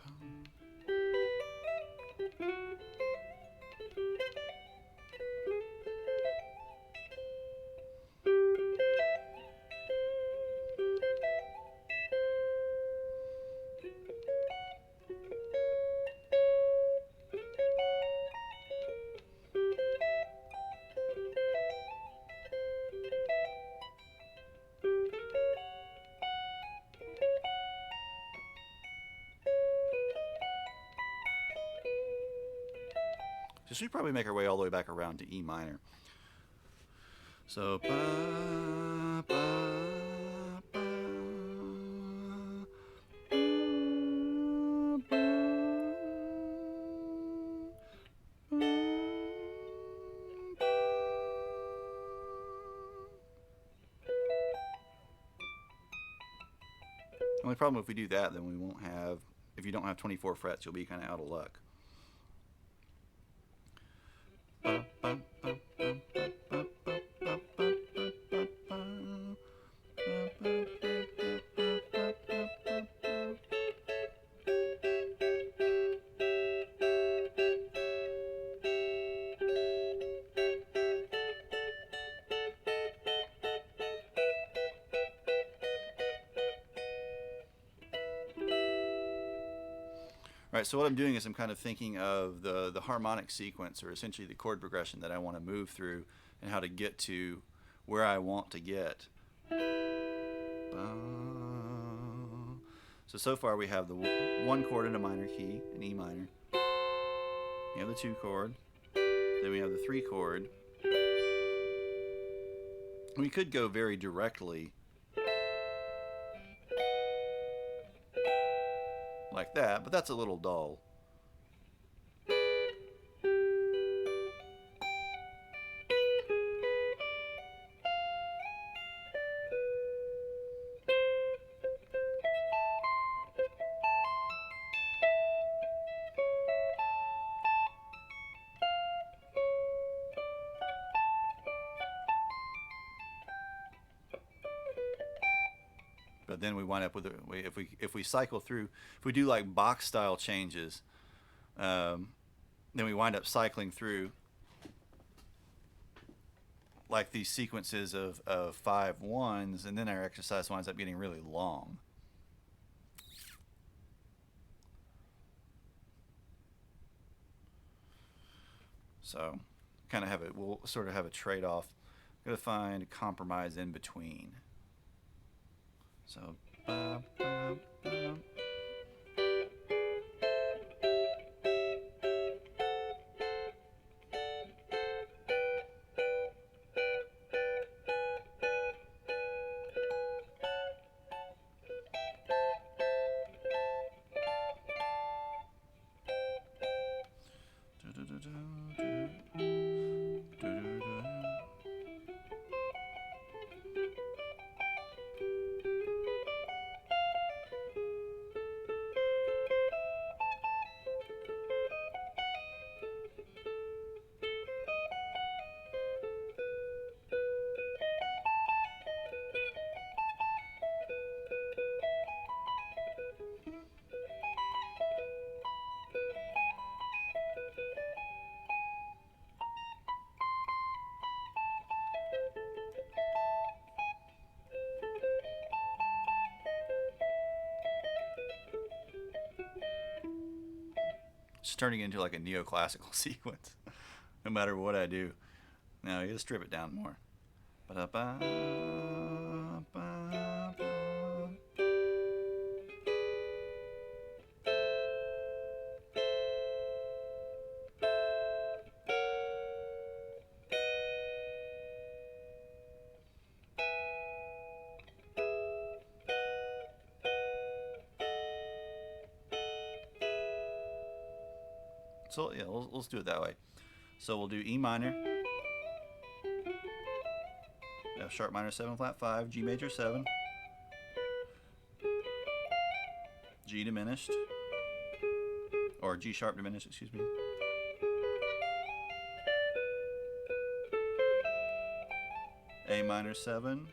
So we should probably make our way all the way back around to E minor. So ba, ba, ba, only problem if we do that, then we won't have. If you don't have 24 frets, you'll be kind of out of luck. Right, so what I'm doing is I'm kind of thinking of the harmonic sequence, or essentially the chord progression that I want to move through, and how to get to where I want to get. So far we have the 1 chord in a minor key, an E minor. We have the 2 chord. Then we have the 3 chord. We could go very directly like that, but that's a little dull. But then we wind up with if we cycle through, if we do like box style changes, then we wind up cycling through like these sequences of 5 1s, and then our exercise winds up getting really long. So kind of have it. We'll sort of have a trade-off. Gotta find a compromise in between. So. Ba, ba, ba. It's turning into like a neoclassical sequence, no matter what I do. Now you gotta strip it down more. Ba-da-ba, ba-ba. So yeah, let's do it that way. So we'll do E minor, F sharp minor 7 flat 5, G major 7, G diminished, or G sharp diminished, excuse me. A minor 7,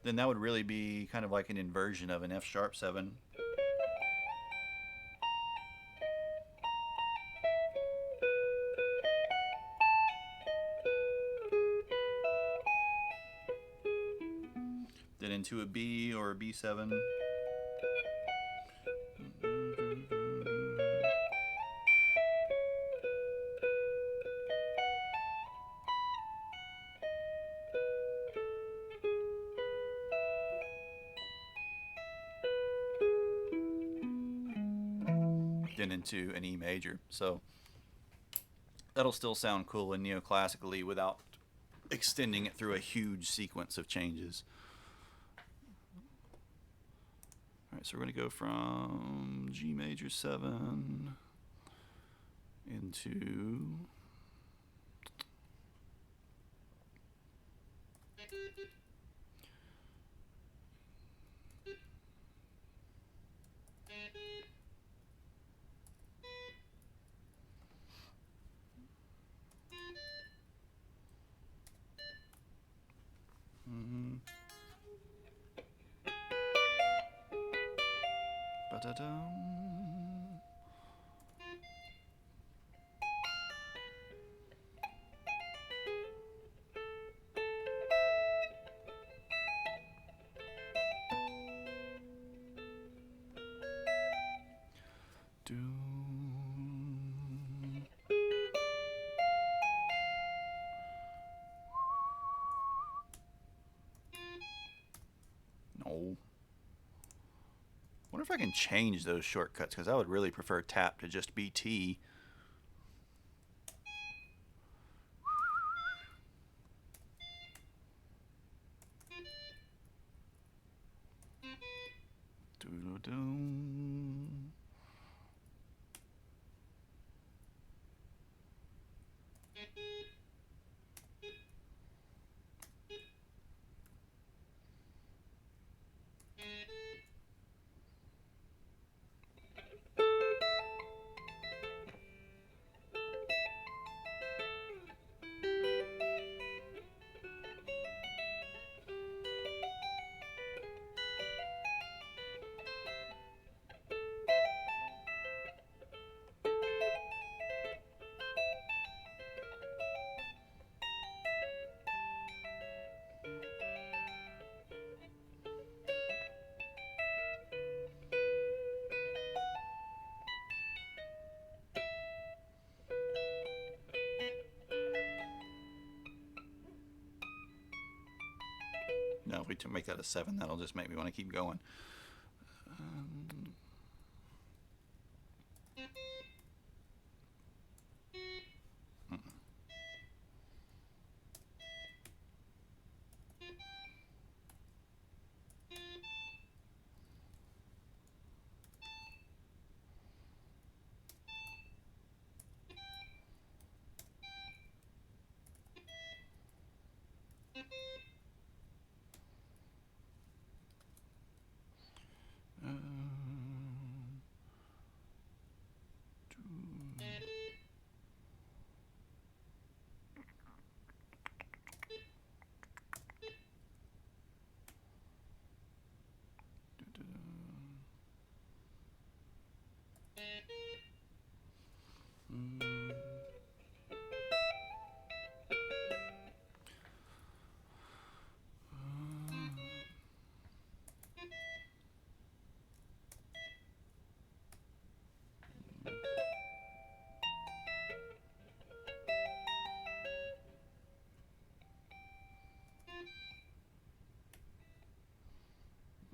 then that would really be kind of like an inversion of an F sharp 7. Then into a B or a B7. Then into an E major. So that'll still sound cool and neoclassically without extending it through a huge sequence of changes. Alright, so we're going to go from G major 7 into ba-da-dum. No. Wonder if I can change those shortcuts, because I would really prefer tap to just be T. Doo-doo-doo. No, if we make that a 7, that'll just make me want to keep going. Um,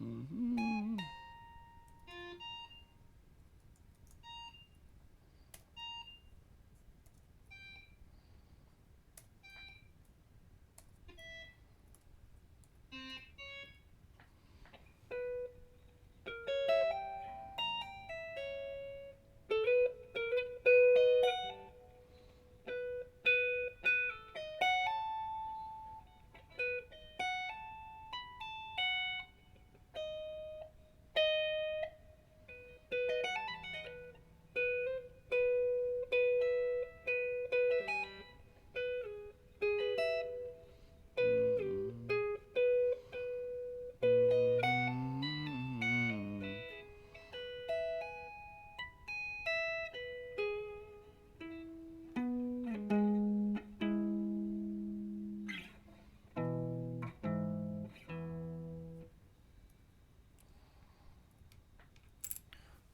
mm-hmm.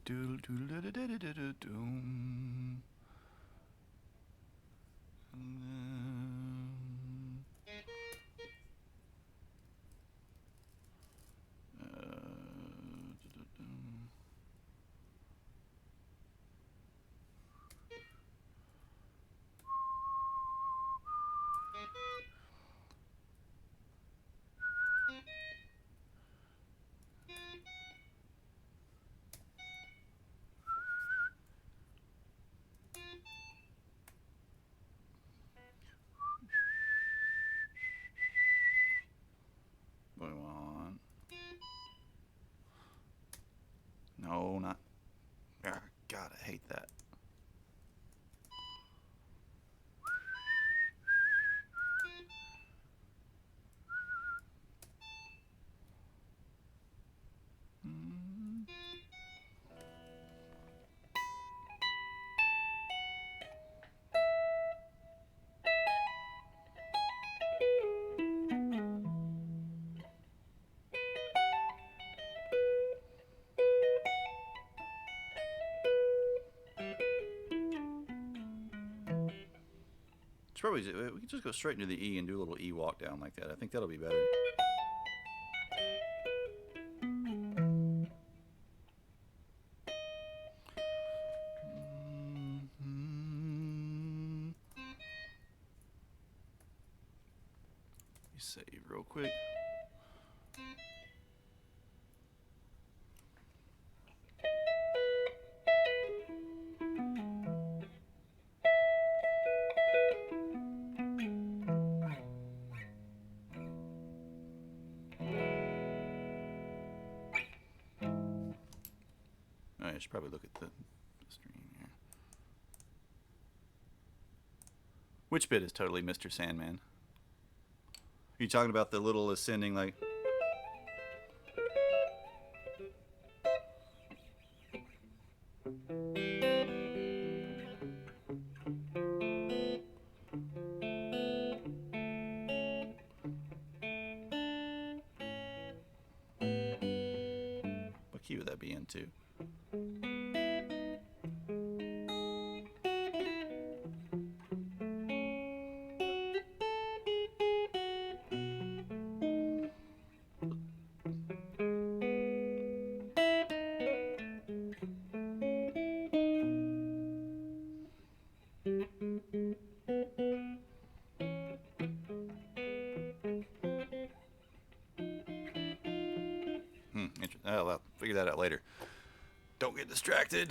Doodle doodle da da da da da doom. What do we want? No, not. Ah, God, I hate that. Mm. It's probably we can just go straight into the E and do a little E walk down like that. I think that'll be better. Mm-hmm. Save real quick. I should probably look at the stream here. Which bit is totally Mr. Sandman? Are you talking about the little ascending like? What key would that be into? Oh, well, figure that out later. Don't get distracted.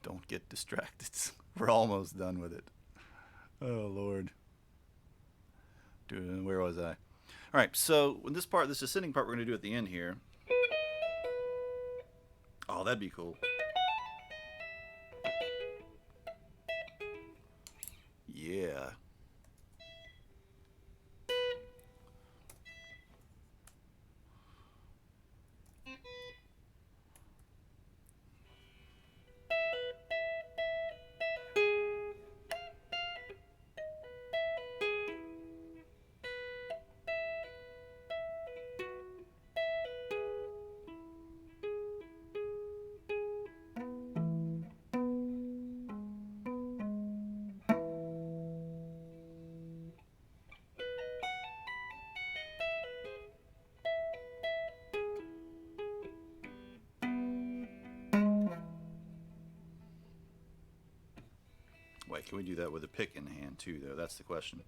Don't get distracted. We're almost done with it. Oh, Lord. Where was I? All right, so in this part, this ascending part, we're going to do at the end here. Oh, that'd be cool. Yeah. Wait, can we do that with a pick in hand too, though? That's the question.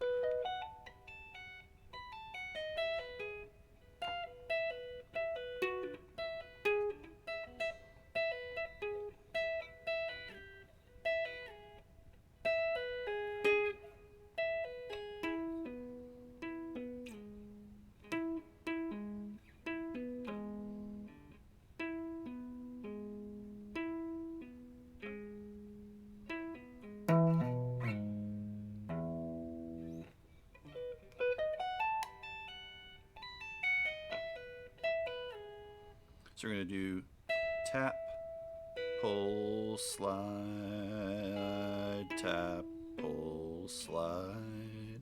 So we're going to do tap, pull, slide, tap, pull, slide,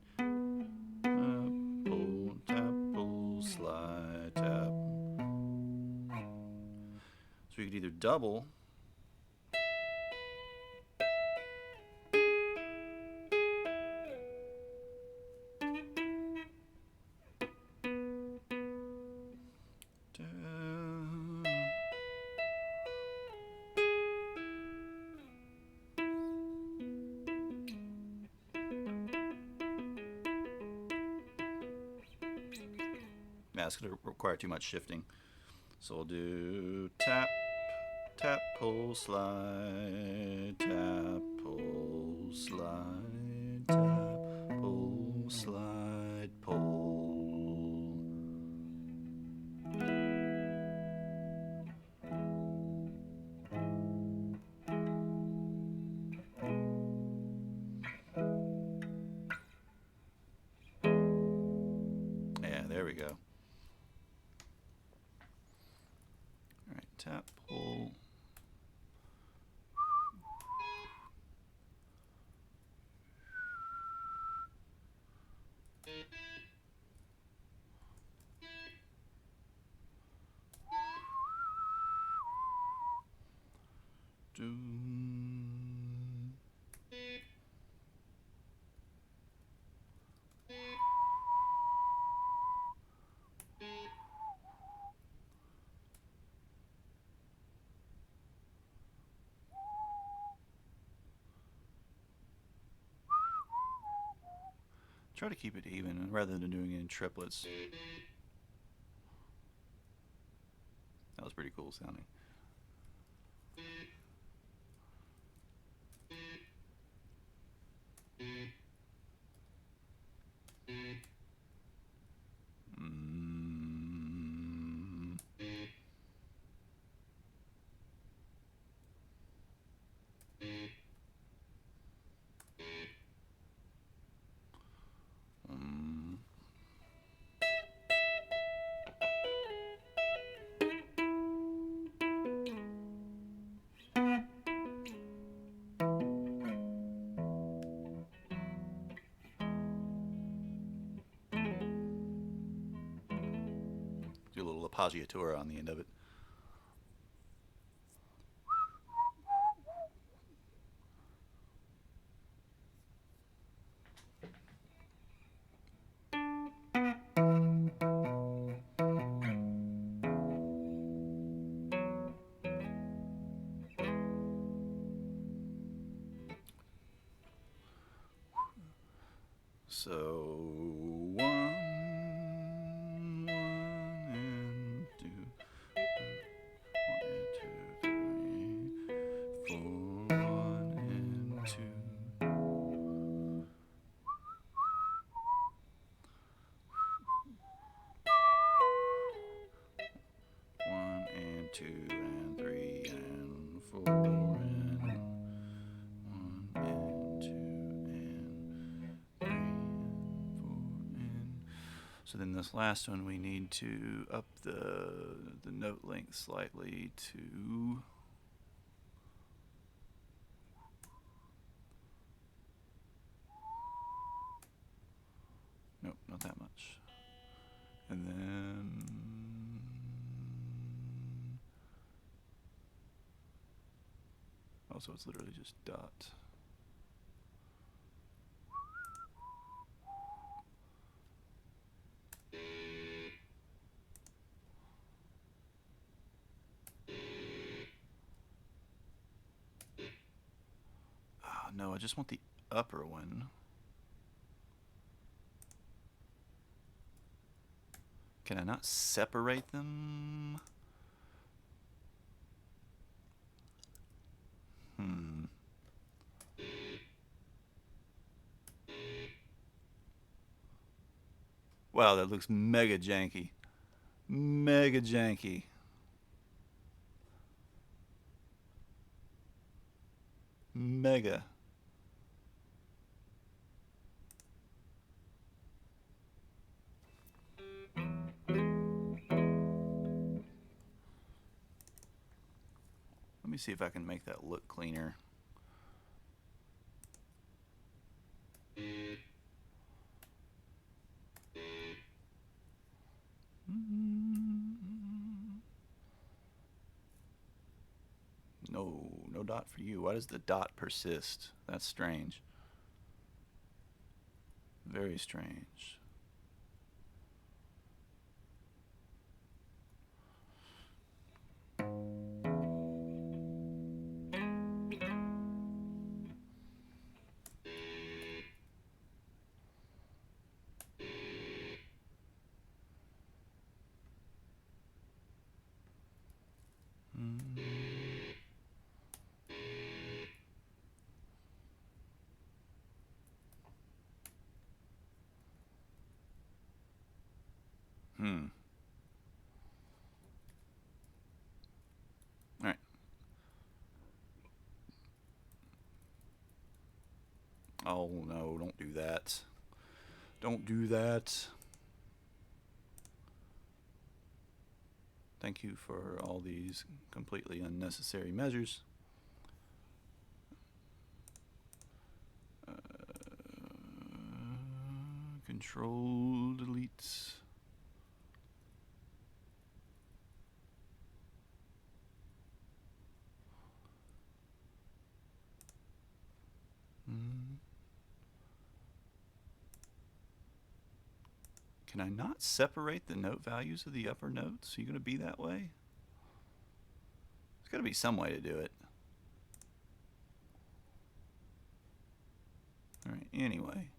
pull, tap, pull, slide, tap. So we could either double yeah, it's going to require too much shifting. So we'll do tap, tap, pull, slide, tap, pull, slide, tap, pull, slide, pull. Yeah, there we go. All right, tap, pull. Do. Try to keep it even rather than doing it in triplets. That was pretty cool sounding. Mm. Mm. Do a little appoggiatura on the end of it. So 1, So then this last one we need to up the note length slightly to nope, not that much. And then also it's literally just dot. Oh, no, I just want the upper one. Can I not separate them? Wow, that looks mega janky. Mega janky. Mega. Let me see if I can make that look cleaner. No, no dot for you. Why does the dot persist? That's strange. Very strange. All right. Oh no, don't do that. Don't do that. Thank you for all these completely unnecessary measures. Control delete. Can I not separate the note values of the upper notes? Are you going to be that way? There's got to be some way to do it. All right, anyway,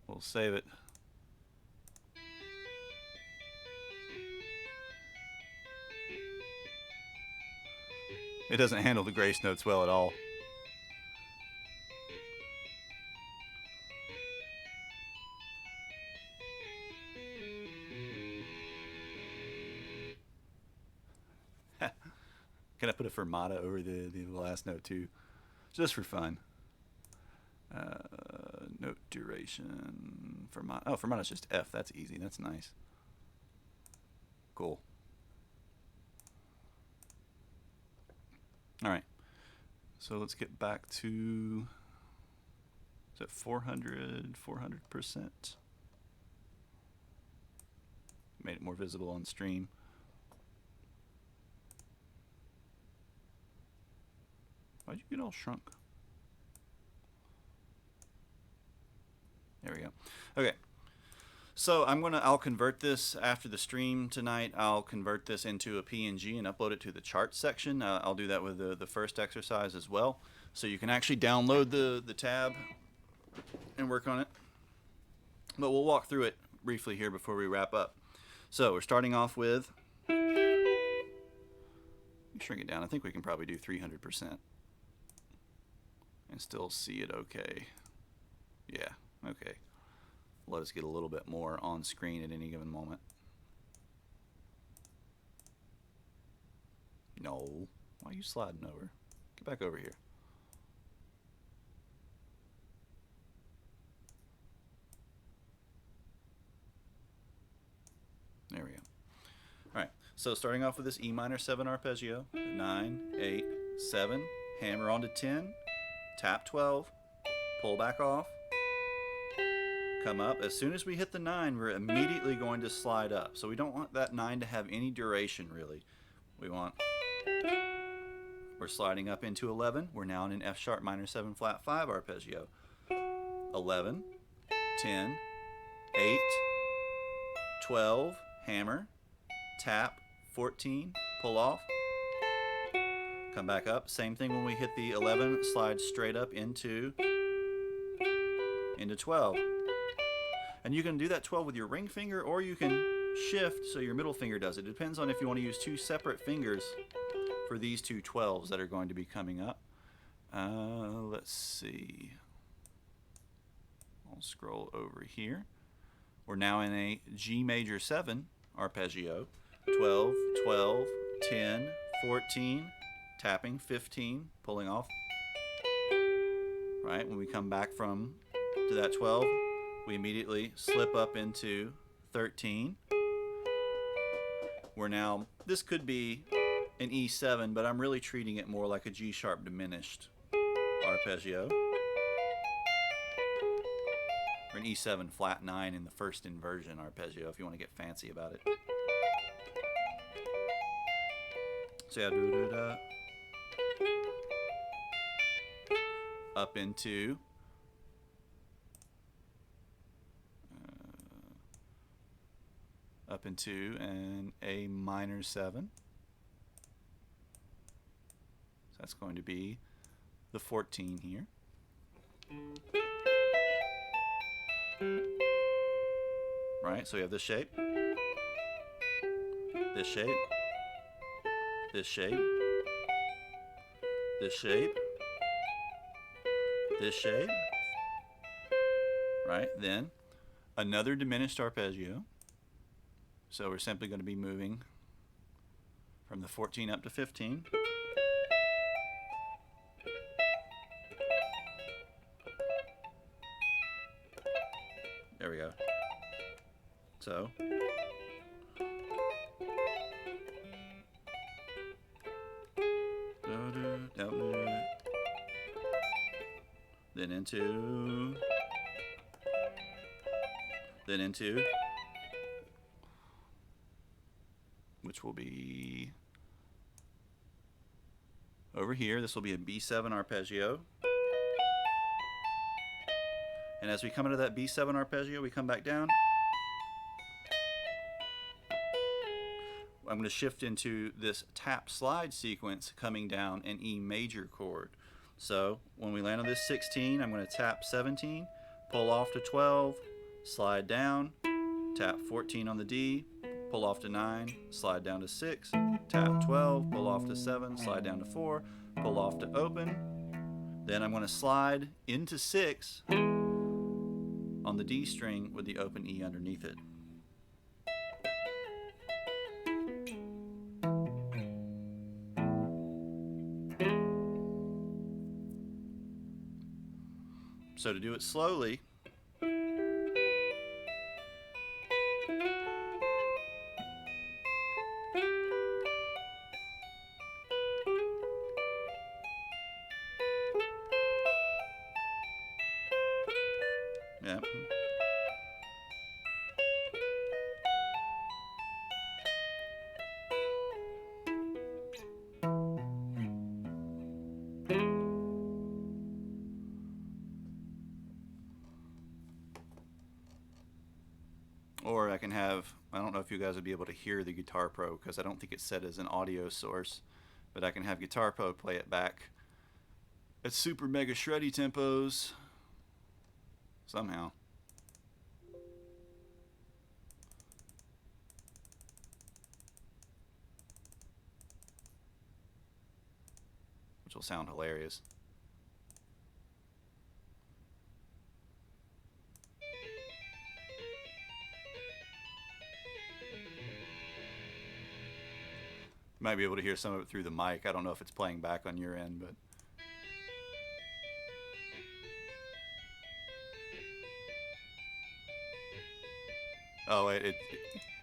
we'll save it. It doesn't handle the grace notes well at all. Can I put a fermata over the last note too? Just for fun. Note duration. Fermata. Oh, fermata's just F. That's easy. That's nice. Cool. All right. So let's get back to, is that 400%? Made it more visible on stream. Why'd you get all shrunk? There we go. Okay. So I'll convert this after the stream tonight. I'll convert this into a PNG and upload it to the charts section. I'll do that with the first exercise as well. So you can actually download the tab and work on it. But we'll walk through it briefly here before we wrap up. So we're starting off with, shrink it down. I think we can probably do 300% and still see it okay. Yeah, okay. Let us get a little bit more on screen at any given moment. No. Why are you sliding over? Get back over here. There we go. All right, so starting off with this E minor 7 arpeggio, 9, 8, 7, hammer onto 10, tap 12, pull back off, come up. As soon as we hit the 9, we're immediately going to slide up. So we don't want that 9 to have any duration, really. We're sliding up into 11. We're now in an F sharp minor 7 flat 5 arpeggio. 11, 10, 8, 12, hammer, tap, 14, pull off, come back up. Same thing when we hit the 11, slide straight up into 12. And you can do that 12 with your ring finger, or you can shift so your middle finger does it. It depends on if you want to use two separate fingers for these two 12s that are going to be coming up. Let's see. I'll scroll over here. We're now in a G major 7 arpeggio. 12, 12, 10, 14, tapping, 15, pulling off. Right, when we come back to that 12, we immediately slip up into 13. This could be an E7, but I'm really treating it more like a G sharp diminished arpeggio. Or an E7 flat 9 in the first inversion arpeggio if you want to get fancy about it. So yeah, up into an A minor 7. So that's going to be the 14 here. Right, so we have this shape, this shape, this shape, this shape, this shape, right? Then another diminished arpeggio. So we're simply going to be moving from the 14 up to 15. There we go. So then into, which will be over here. This will be a B7 arpeggio. And as we come into that B7 arpeggio, we come back down. I'm going to shift into this tap slide sequence coming down an E major chord. So when we land on this 16, I'm going to tap 17, pull off to 12, slide down, tap 14 on the D, pull off to 9, slide down to 6, tap 12, pull off to 7, slide down to 4, pull off to open. Then I'm going to slide into 6 on the D string with the open E underneath it. So to do it slowly, yeah. Or I can have, I don't know if you guys would be able to hear the Guitar Pro because I don't think it's set as an audio source, but I can have Guitar Pro play it back at super mega shreddy tempos somehow. Which will sound hilarious. You might be able to hear some of it through the mic. I don't know if it's playing back on your end, but oh,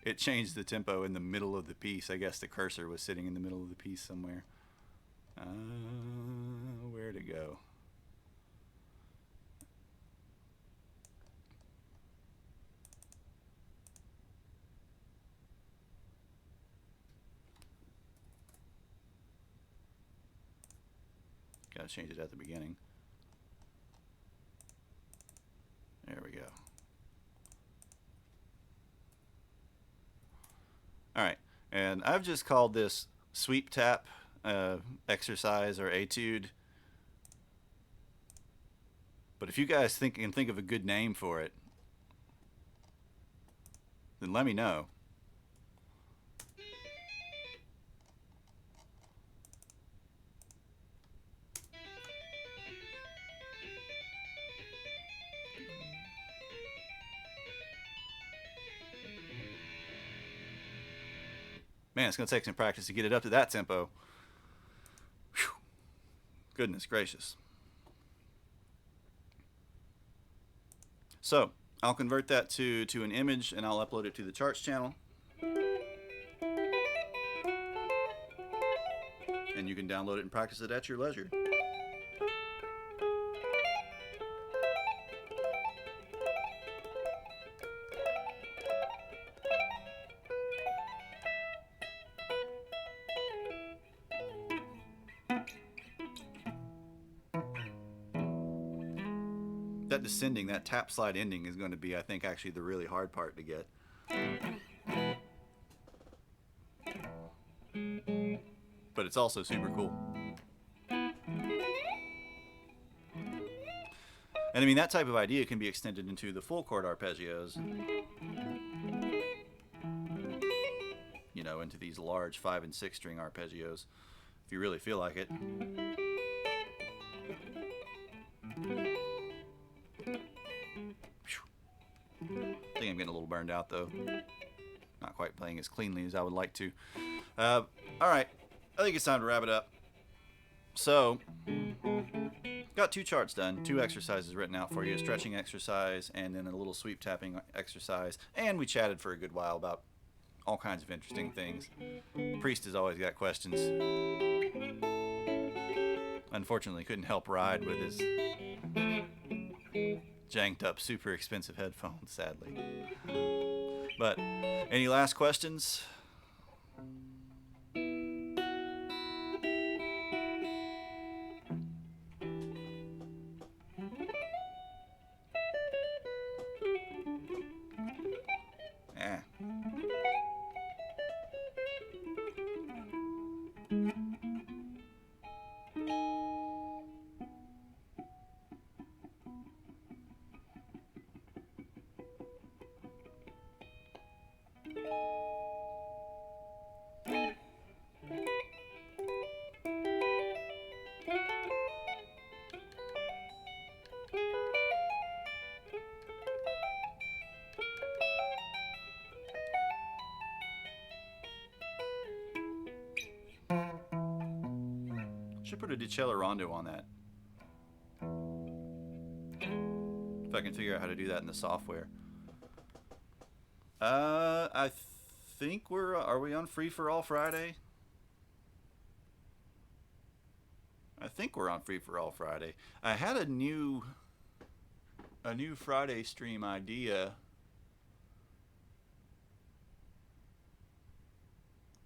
it changed the tempo in the middle of the piece. I guess the cursor was sitting in the middle of the piece somewhere. Where'd it go? Gotta change it at the beginning. There we go. Alright, and I've just called this sweep tap exercise or etude. But if you guys can think of a good name for it, then let me know. Man, it's going to take some practice to get it up to that tempo. Whew. Goodness gracious. So, I'll convert that to an image and I'll upload it to the charts channel. And you can download it and practice it at your leisure. That descending, that tap slide ending is going to be, I think, actually the really hard part to get. But it's also super cool. And I mean, that type of idea can be extended into the full chord arpeggios. You know, into these large 5 and 6 string arpeggios, if you really feel like it. I think I'm getting a little burned out though. Not quite playing as cleanly as I would like to. Alright, I think it's time to wrap it up. So, got 2 charts done, 2 exercises written out for you, a stretching exercise and then a little sweep tapping exercise. And we chatted for a good while about all kinds of interesting things. Priest has always got questions. Unfortunately, couldn't help Ride with his janked up, super expensive headphones, sadly. But, any last questions? Should put a Decelerondo on that. If I can figure out how to do that in the software. I think are we on Free for All Friday? I think we're on Free for All Friday. I had a new Friday stream idea,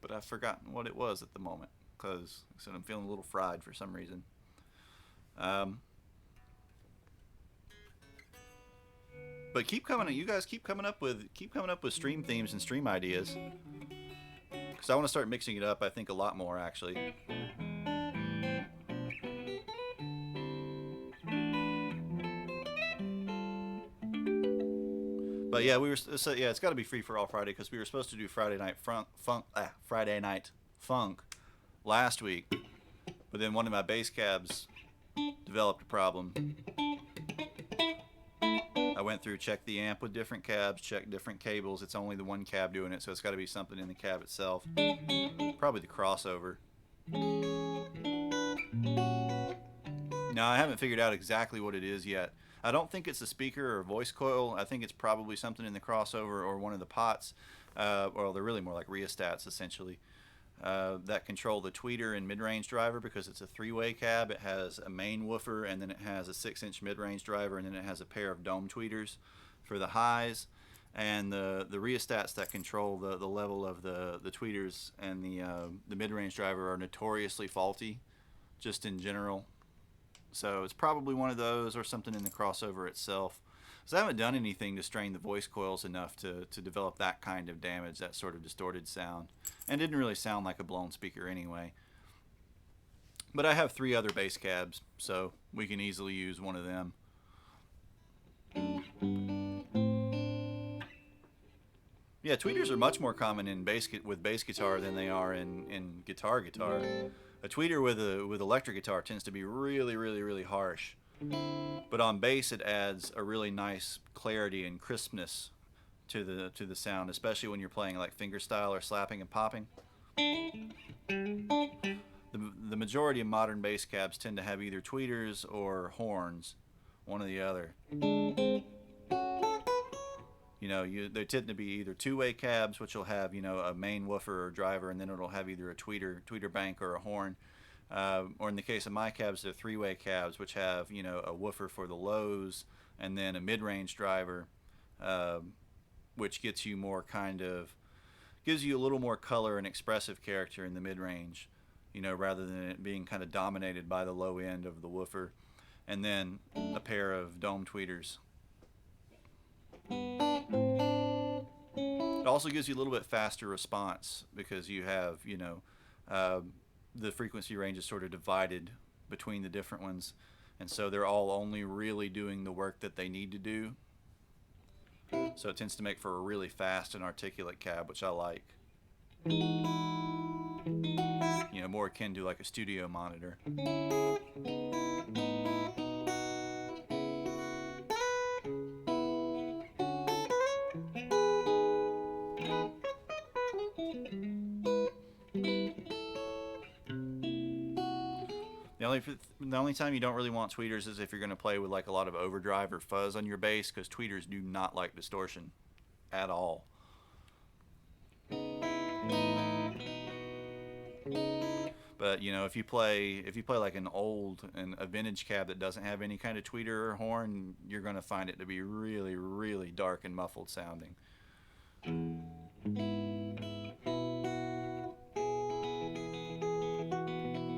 but I've forgotten what it was at the moment because I said I'm feeling a little fried for some reason. But keep coming. You guys keep coming up with stream themes and stream ideas, because I want to start mixing it up. I think a lot more actually. But yeah, it's got to be Free for All Friday because we were supposed to do Friday Night Funk last week, but then one of my bass cabs developed a problem. I went through, checked the amp with different cabs, checked different cables. It's only the one cab doing it, so it's got to be something in the cab itself. Probably the crossover. Now, I haven't figured out exactly what it is yet. I don't think it's a speaker or a voice coil. I think it's probably something in the crossover or one of the pots. Well, they're really more like rheostats essentially, that control the tweeter and mid-range driver because it's a three-way cab. It has a main woofer, and then it has a 6-inch mid-range driver, and then it has a pair of dome tweeters for the highs. And the rheostats that control the level of the tweeters and the mid-range driver are notoriously faulty, just in general. So it's probably one of those or something in the crossover itself. So I haven't done anything to strain the voice coils enough to develop that kind of damage, that sort of distorted sound. And it didn't really sound like a blown speaker anyway. But I have 3 other bass cabs, so we can easily use one of them. Yeah, tweeters are much more common in with bass guitar than they are in guitar. A tweeter with electric guitar tends to be really, really, really harsh. But on bass, it adds a really nice clarity and crispness to the sound, especially when you're playing like fingerstyle or slapping and popping. The majority of modern bass cabs tend to have either tweeters or horns, one or the other. They tend to be either two-way cabs, which will have a main woofer or driver, and then it'll have either a tweeter bank or a horn. Or in the case of my cabs, they're three-way cabs, which have a woofer for the lows, and then a mid-range driver, which gives you a little more color and expressive character in the mid-range, rather than it being kind of dominated by the low end of the woofer, and then a pair of dome tweeters. It also gives you a little bit faster response because you have, the frequency range is sort of divided between the different ones, and so they're all only really doing the work that they need to do. So it tends to make for a really fast and articulate cab, which I like. More akin to like a studio monitor. The only time you don't really want tweeters is if you're going to play with like a lot of overdrive or fuzz on your bass, because tweeters do not like distortion at all. But if you play like a vintage cab that doesn't have any kind of tweeter or horn, you're going to find it to be really, really dark and muffled sounding.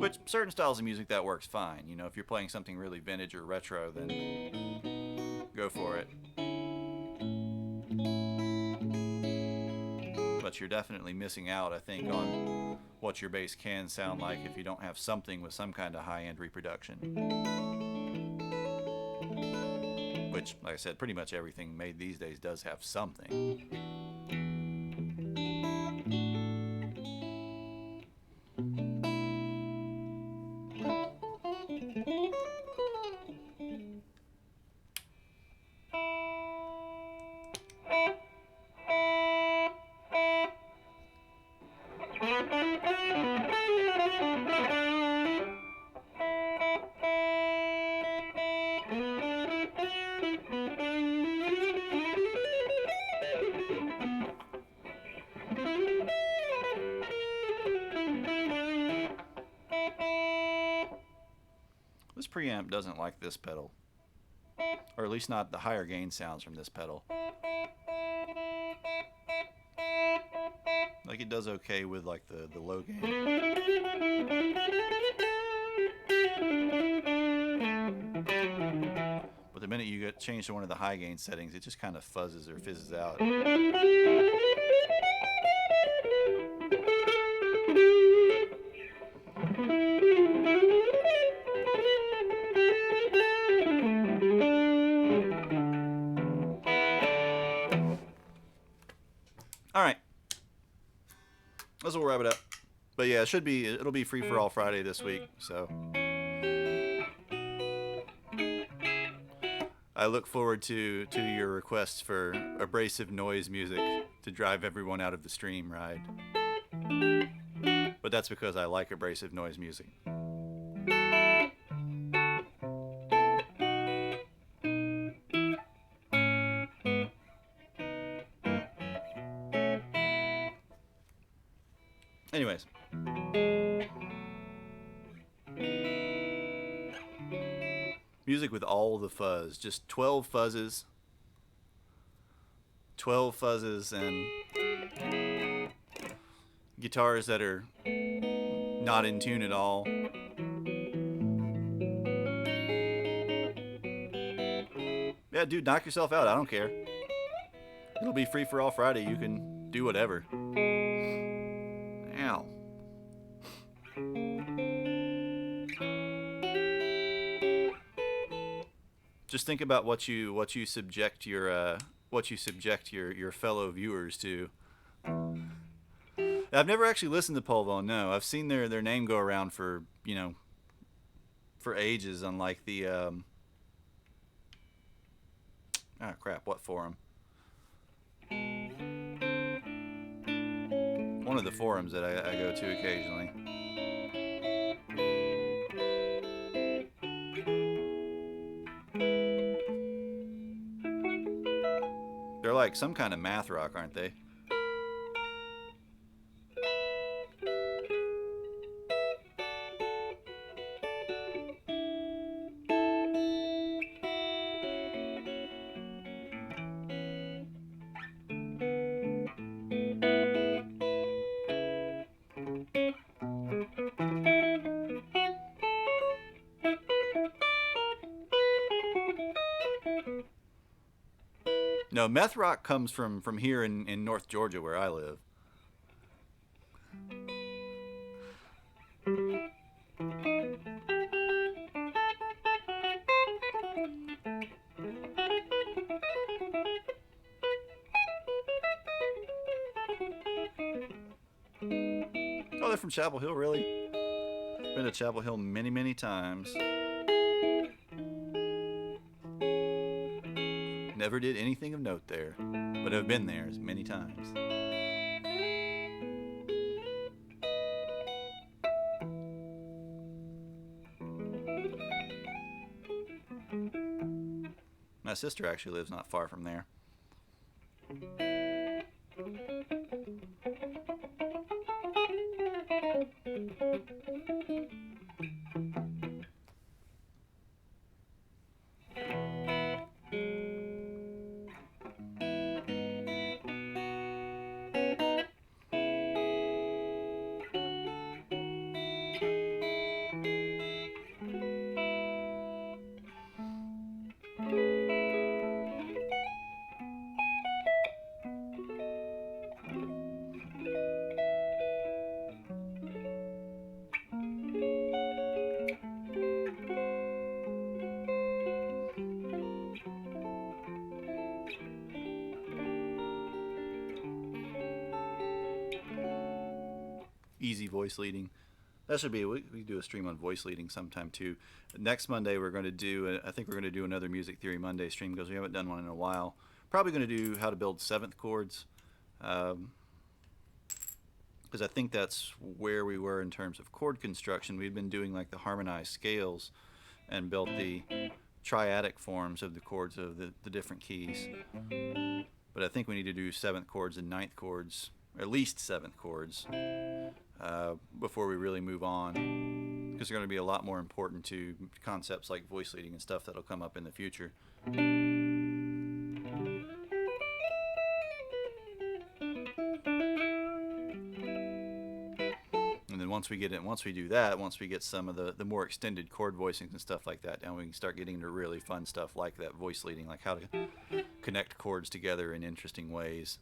Which certain styles of music that works fine. If you're playing something really vintage or retro, then go for it. But you're definitely missing out, I think, on what your bass can sound like if you don't have something with some kind of high-end reproduction. Which, like I said, pretty much everything made these days does have something. This preamp doesn't like this pedal, or at least not the higher gain sounds from this pedal. Like it does okay with like the low gain. But the minute you get changed to one of the high gain settings, it just kind of fuzzes or fizzes out. All right, this will wrap it up. But yeah, it'll be free for all Friday this week. So I look forward to your requests for abrasive noise music to drive everyone out of the stream ride. But that's because I like abrasive noise music. Anyways, music with all the fuzz, just 12 fuzzes, 12 fuzzes, and guitars that are not in tune at all. Yeah, dude, knock yourself out. I don't care. It'll be free for all Friday. You can do whatever. Ow. Just think about what you subject your fellow viewers to. I've never actually listened to Polvon. No, I've seen their name go around for for ages on like the crap, what forum? One of the forums that I go to occasionally. They're like some kind of math rock, aren't they? No, meth rock comes from here in North Georgia where I live. Oh, they're from Chapel Hill, really? Been to Chapel Hill many, many times. Never did anything of note there, but have been there many times. My sister actually lives not far from there. Easy voice leading. That should be, we do a stream on voice leading sometime too. Next Monday we're going to do, I think we're going to do another Music Theory Monday stream because we haven't done one in a while. Probably going to do how to build seventh chords. Because I think that's where we were in terms of chord construction. We'd been doing like the harmonized scales and built the triadic forms of the chords of the different keys. But I think we need to do seventh chords and ninth chords, or at least seventh chords, before we really move on, because they're going to be a lot more important to concepts like voice leading and stuff that'll come up in the future. And then once we do that, once we get some of the more extended chord voicings and stuff like that down, we can start getting into really fun stuff like that voice leading, like how to connect chords together in interesting ways.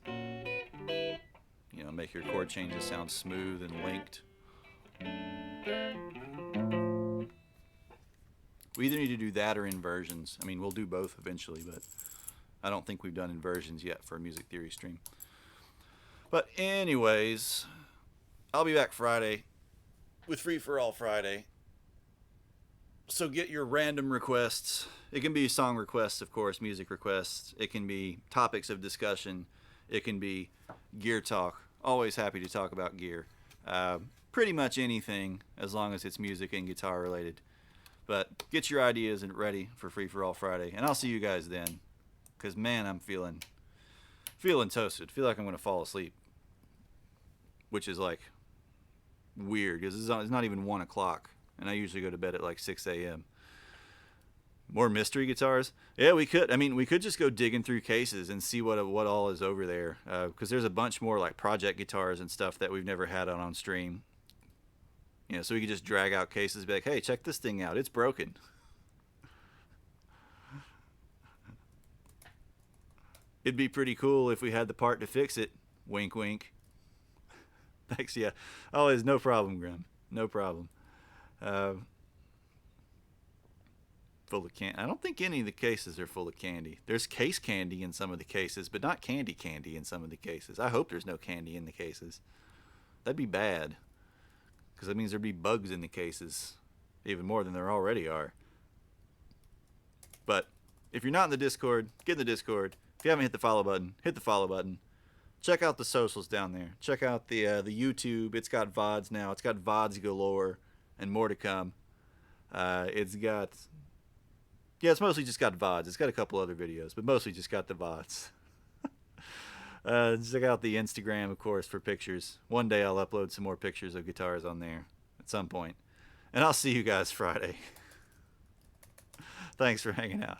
You know, make your chord changes sound smooth and linked. We either need to do that or inversions. I mean, we'll do both eventually, but I don't think we've done inversions yet for a music theory stream. But anyways, I'll be back Friday with Free for All Friday. So get your random requests. It can be song requests, of course, music requests. It can be topics of discussion. It can be gear talk. Always happy to talk about gear. Pretty much anything as long as it's music and guitar related. But get your ideas and ready for Free for All Friday. And I'll see you guys then. Because, man, I'm feeling toasted. Feel like I'm going to fall asleep. Which is like weird because it's not even 1 o'clock, and I usually go to bed at like 6 a.m. More mystery guitars? Yeah, we could. I mean, we could just go digging through cases and see what all is over there. Because there's a bunch more like project guitars and stuff that we've never had on stream. You know, so we could just drag out cases, and be like, "Hey, check this thing out. It's broken." It'd be pretty cool if we had the part to fix it. Wink, wink. Thanks. Yeah. Always no problem, Grim. No problem. Uh, Full of candy. I don't think any of the cases are full of candy. There's case candy in some of the cases, but not candy in some of the cases. I hope there's no candy in the cases. That'd be bad, because that means there'd be bugs in the cases, even more than there already are. But if you're not in the Discord, get in the Discord. If you haven't hit the follow button, hit the follow button. Check out the socials down there. Check out the YouTube. It's got VODs now. It's got VODs galore and more to come. It's got... Yeah, it's mostly just got VODs. It's got a couple other videos, but mostly just got the VODs. Check out the Instagram, of course, for pictures. One day I'll upload some more pictures of guitars on there at some point. And I'll see you guys Friday. Thanks for hanging out.